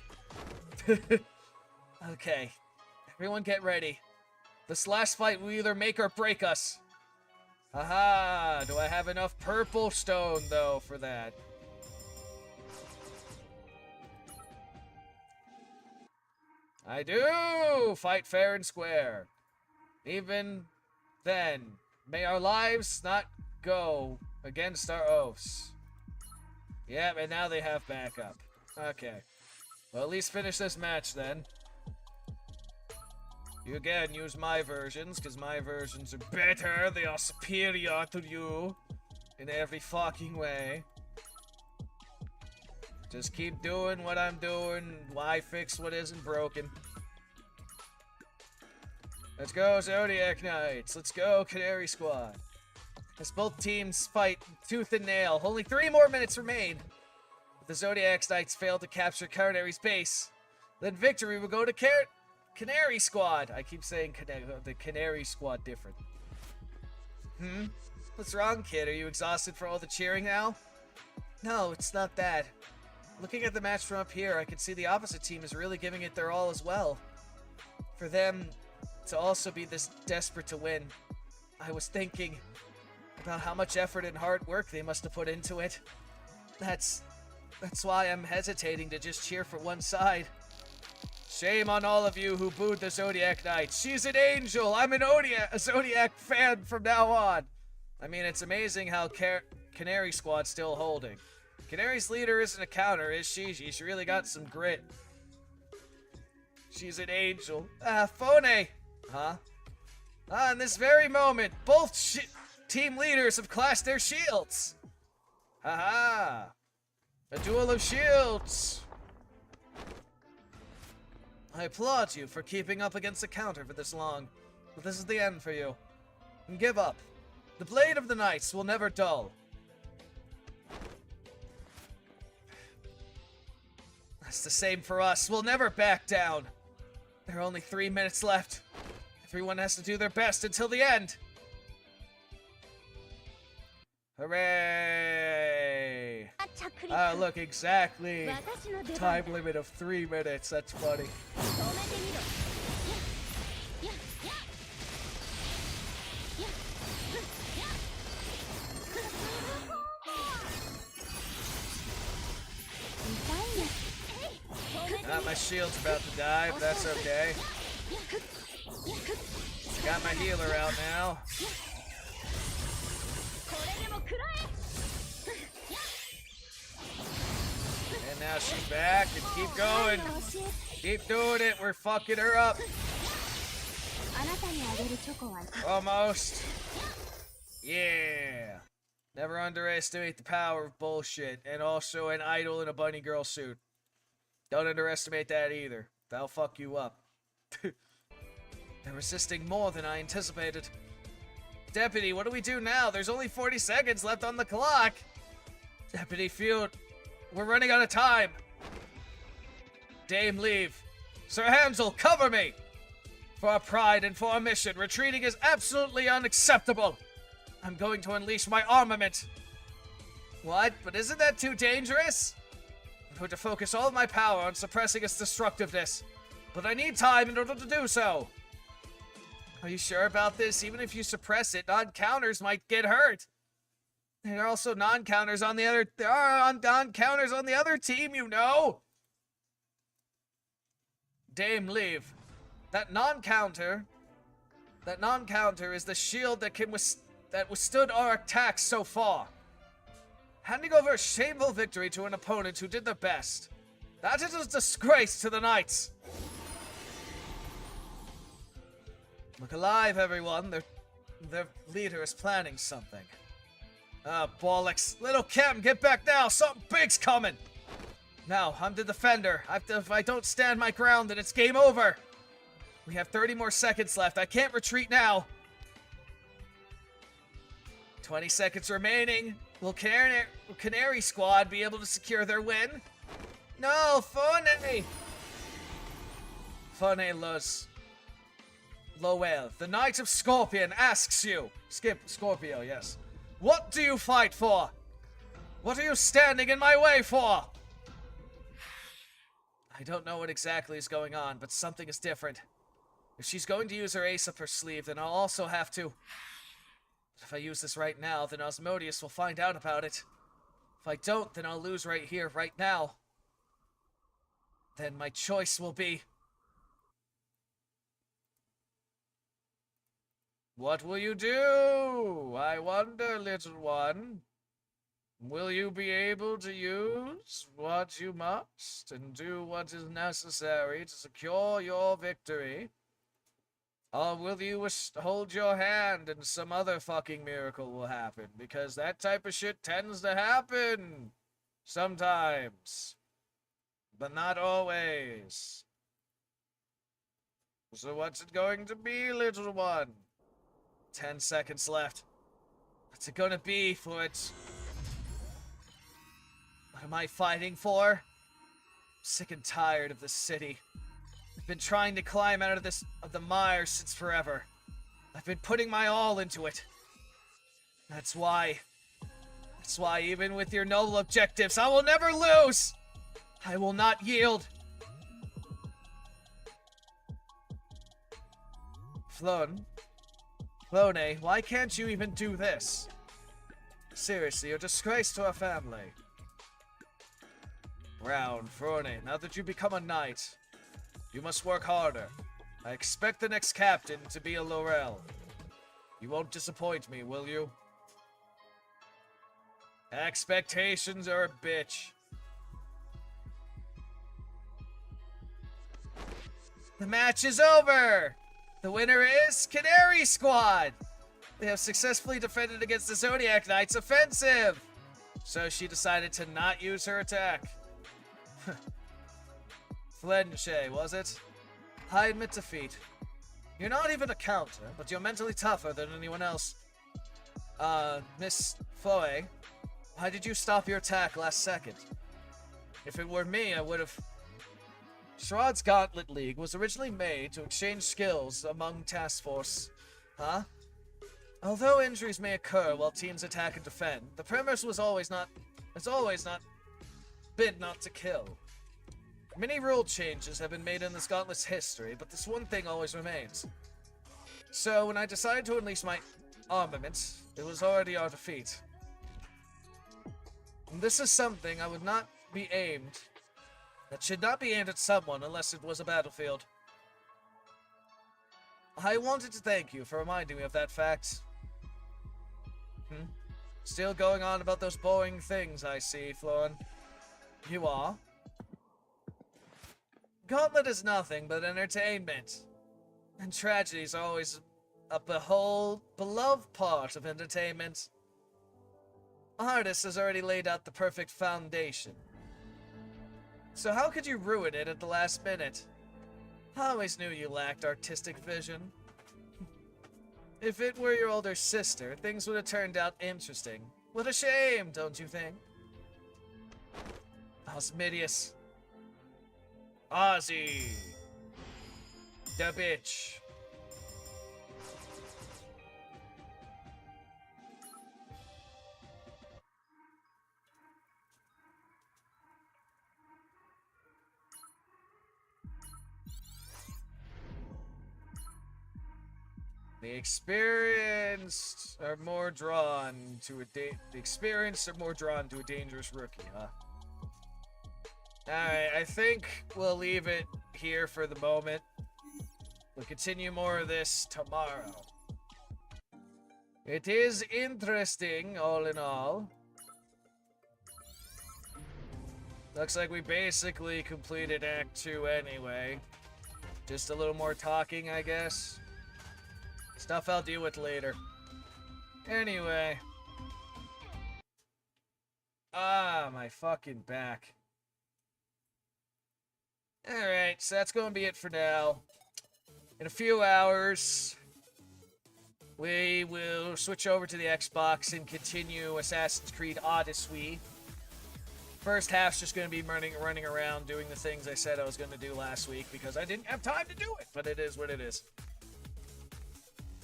Okay. Everyone get ready. This last fight will either make or break us. Haha, do I have enough purple stone, though, for that? I do! Fight fair and square. Even then, may our lives not go against our oaths. Yep, and now they have backup. Okay. Well, at least finish this match, then. You again use my versions, because my versions are better. They are superior to you. In every fucking way. Just keep doing what I'm doing. Why fix what isn't broken? Let's go, Zodiac Knights. Let's go, Canary Squad. As both teams fight tooth and nail, only 3 more minutes remain. If the Zodiac Knights fail to capture Canary's base, Then victory will go to Canary Squad. I keep saying the Canary Squad different. What's wrong, kid? Are you exhausted for all the cheering now? No, it's not that. Looking at the match from up here, I can see the opposite team is really giving it their all as well. For them to also be this desperate to win, I was thinking about how much effort and hard work they must have put into it. That's why I'm hesitating to just cheer for one side. Shame on all of you who booed the Zodiac Knight. She's an angel. I'm a Zodiac fan from now on. I mean, it's amazing how Canary Squad's still holding. Canary's leader isn't a counter, is she? She's really got some grit. She's an angel. Phone. Huh? In this very moment, both team leaders have clashed their shields. Haha. A duel of shields. I applaud you for keeping up against the counter for this long, but this is the end for you. And give up. The blade of the knights will never dull. That's the same for us. We'll never back down. There are only 3 minutes left. Everyone has to do their best until the end. Hooray! Look, exactly. Time limit of 3 minutes. That's funny. My shield's about to die, but that's okay. Got my healer out now. And now she's back, and keep going. Keep doing it, we're fucking her up. Almost. Yeah. Never underestimate the power of bullshit, and also an idol in a bunny girl suit. Don't underestimate that either. That'll fuck you up. They're resisting more than I anticipated. Deputy, what do we do now? There's only 40 seconds left on the clock. Deputy Field, we're running out of time. Dame, leave. Sir Hansel, cover me. For our pride and for our mission, retreating is absolutely unacceptable. I'm going to unleash my armament. What? But isn't that too dangerous? I'm going to focus all of my power on suppressing its destructiveness. But I need time in order to do so. Are you sure about this? Even if you suppress it, non-counters might get hurt. There are also non-counters on the other... There are non-counters on the other team, you know. Dame, leave. That non-counter is the shield that that withstood our attacks so far. Handing over a shameful victory to an opponent who did their best. That is a disgrace to the Knights. Look alive, everyone. Their leader is planning something. Bollocks. Little Kim, get back now. Something big's coming. Now, I'm the defender. If I don't stand my ground, then it's game over. We have 30 more seconds left. I can't retreat now. 20 seconds remaining. Will Canary Squad be able to secure their win? No, Fone! Fone Lowell, the Knight of Scorpion asks you. Scorpio, yes. What do you fight for? What are you standing in my way for? I don't know what exactly is going on, but something is different. If she's going to use her ace up her sleeve, then I'll also have to. If I use this right now, then Osmodius will find out about it. If I don't, then I'll lose right here, right now. Then my choice will be... What will you do? I wonder, little one. Will you be able to use what you must and do what is necessary to secure your victory? Or will you hold your hand and some other fucking miracle will happen? Because that type of shit tends to happen. Sometimes. But not always. So what's it going to be, little one? 10 seconds left. What's it gonna be for it? What am I fighting for? Sick and tired of this city. I've been trying to climb out of the mire since forever. I've been putting my all into it. That's why even with your noble objectives, I will never lose! I will not yield! Flone, why can't you even do this? Seriously, you're a disgrace to our family. Frone, now that you become a knight, you must work harder. I expect the next captain to be a Laurel. You won't disappoint me, will you? Expectations are a bitch. The match is over! The winner is Canary Squad! They have successfully defended against the Zodiac Knight's offensive! So she decided to not use her attack. Flenche, was it? I admit defeat. You're not even a counter, but you're mentally tougher than anyone else. Miss Floe, why did you stop your attack last second? If it were me, I would have... Shroud's Gauntlet League was originally made to exchange skills among task force. Huh? Although injuries may occur while teams attack and defend, the premise was always not bid not to kill. Many rule changes have been made in this Gauntlet's history, but this one thing always remains. So when I decided to unleash my armament, it was already our defeat. And this is something that should not be aimed at someone unless it was a battlefield. I wanted to thank you for reminding me of that fact. Still going on about those boring things, I see, Florin. You are? Gauntlet is nothing but entertainment. And tragedies are always a beloved part of entertainment. Artist has already laid out the perfect foundation. So how could you ruin it at the last minute? I always knew you lacked artistic vision. If it were your older sister, things would have turned out interesting. What a shame, don't you think? Osmidius. Ozzy. The bitch. The experienced are more drawn to a dangerous rookie, huh? Alright, I think we'll leave it here for the moment. We'll continue more of this tomorrow. It is interesting, all in all. Looks like we basically completed Act 2 anyway. Just a little more talking, I guess. Stuff I'll deal with later. Anyway. Ah, my fucking back. Alright, so that's going to be it for now. In a few hours, we will switch over to the Xbox and continue Assassin's Creed Odyssey. First half's just going to be running around doing the things I said I was going to do last week because I didn't have time to do it, but it is what it is.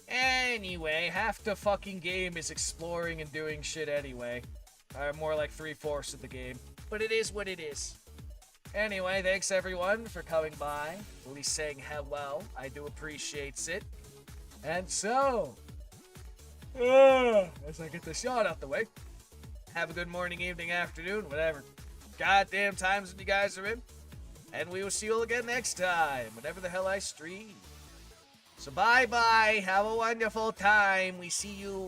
Anyway, half the fucking game is exploring and doing shit anyway. More like 3/4 of the game. But it is what it is. Anyway, thanks everyone for coming by. At least saying hello. I do appreciate it. And so, as I get the shot out the way, have a good morning, evening, afternoon, whatever goddamn times that you guys are in. And we will see you all again next time, whenever the hell I stream. So bye-bye. Have a wonderful time. We see you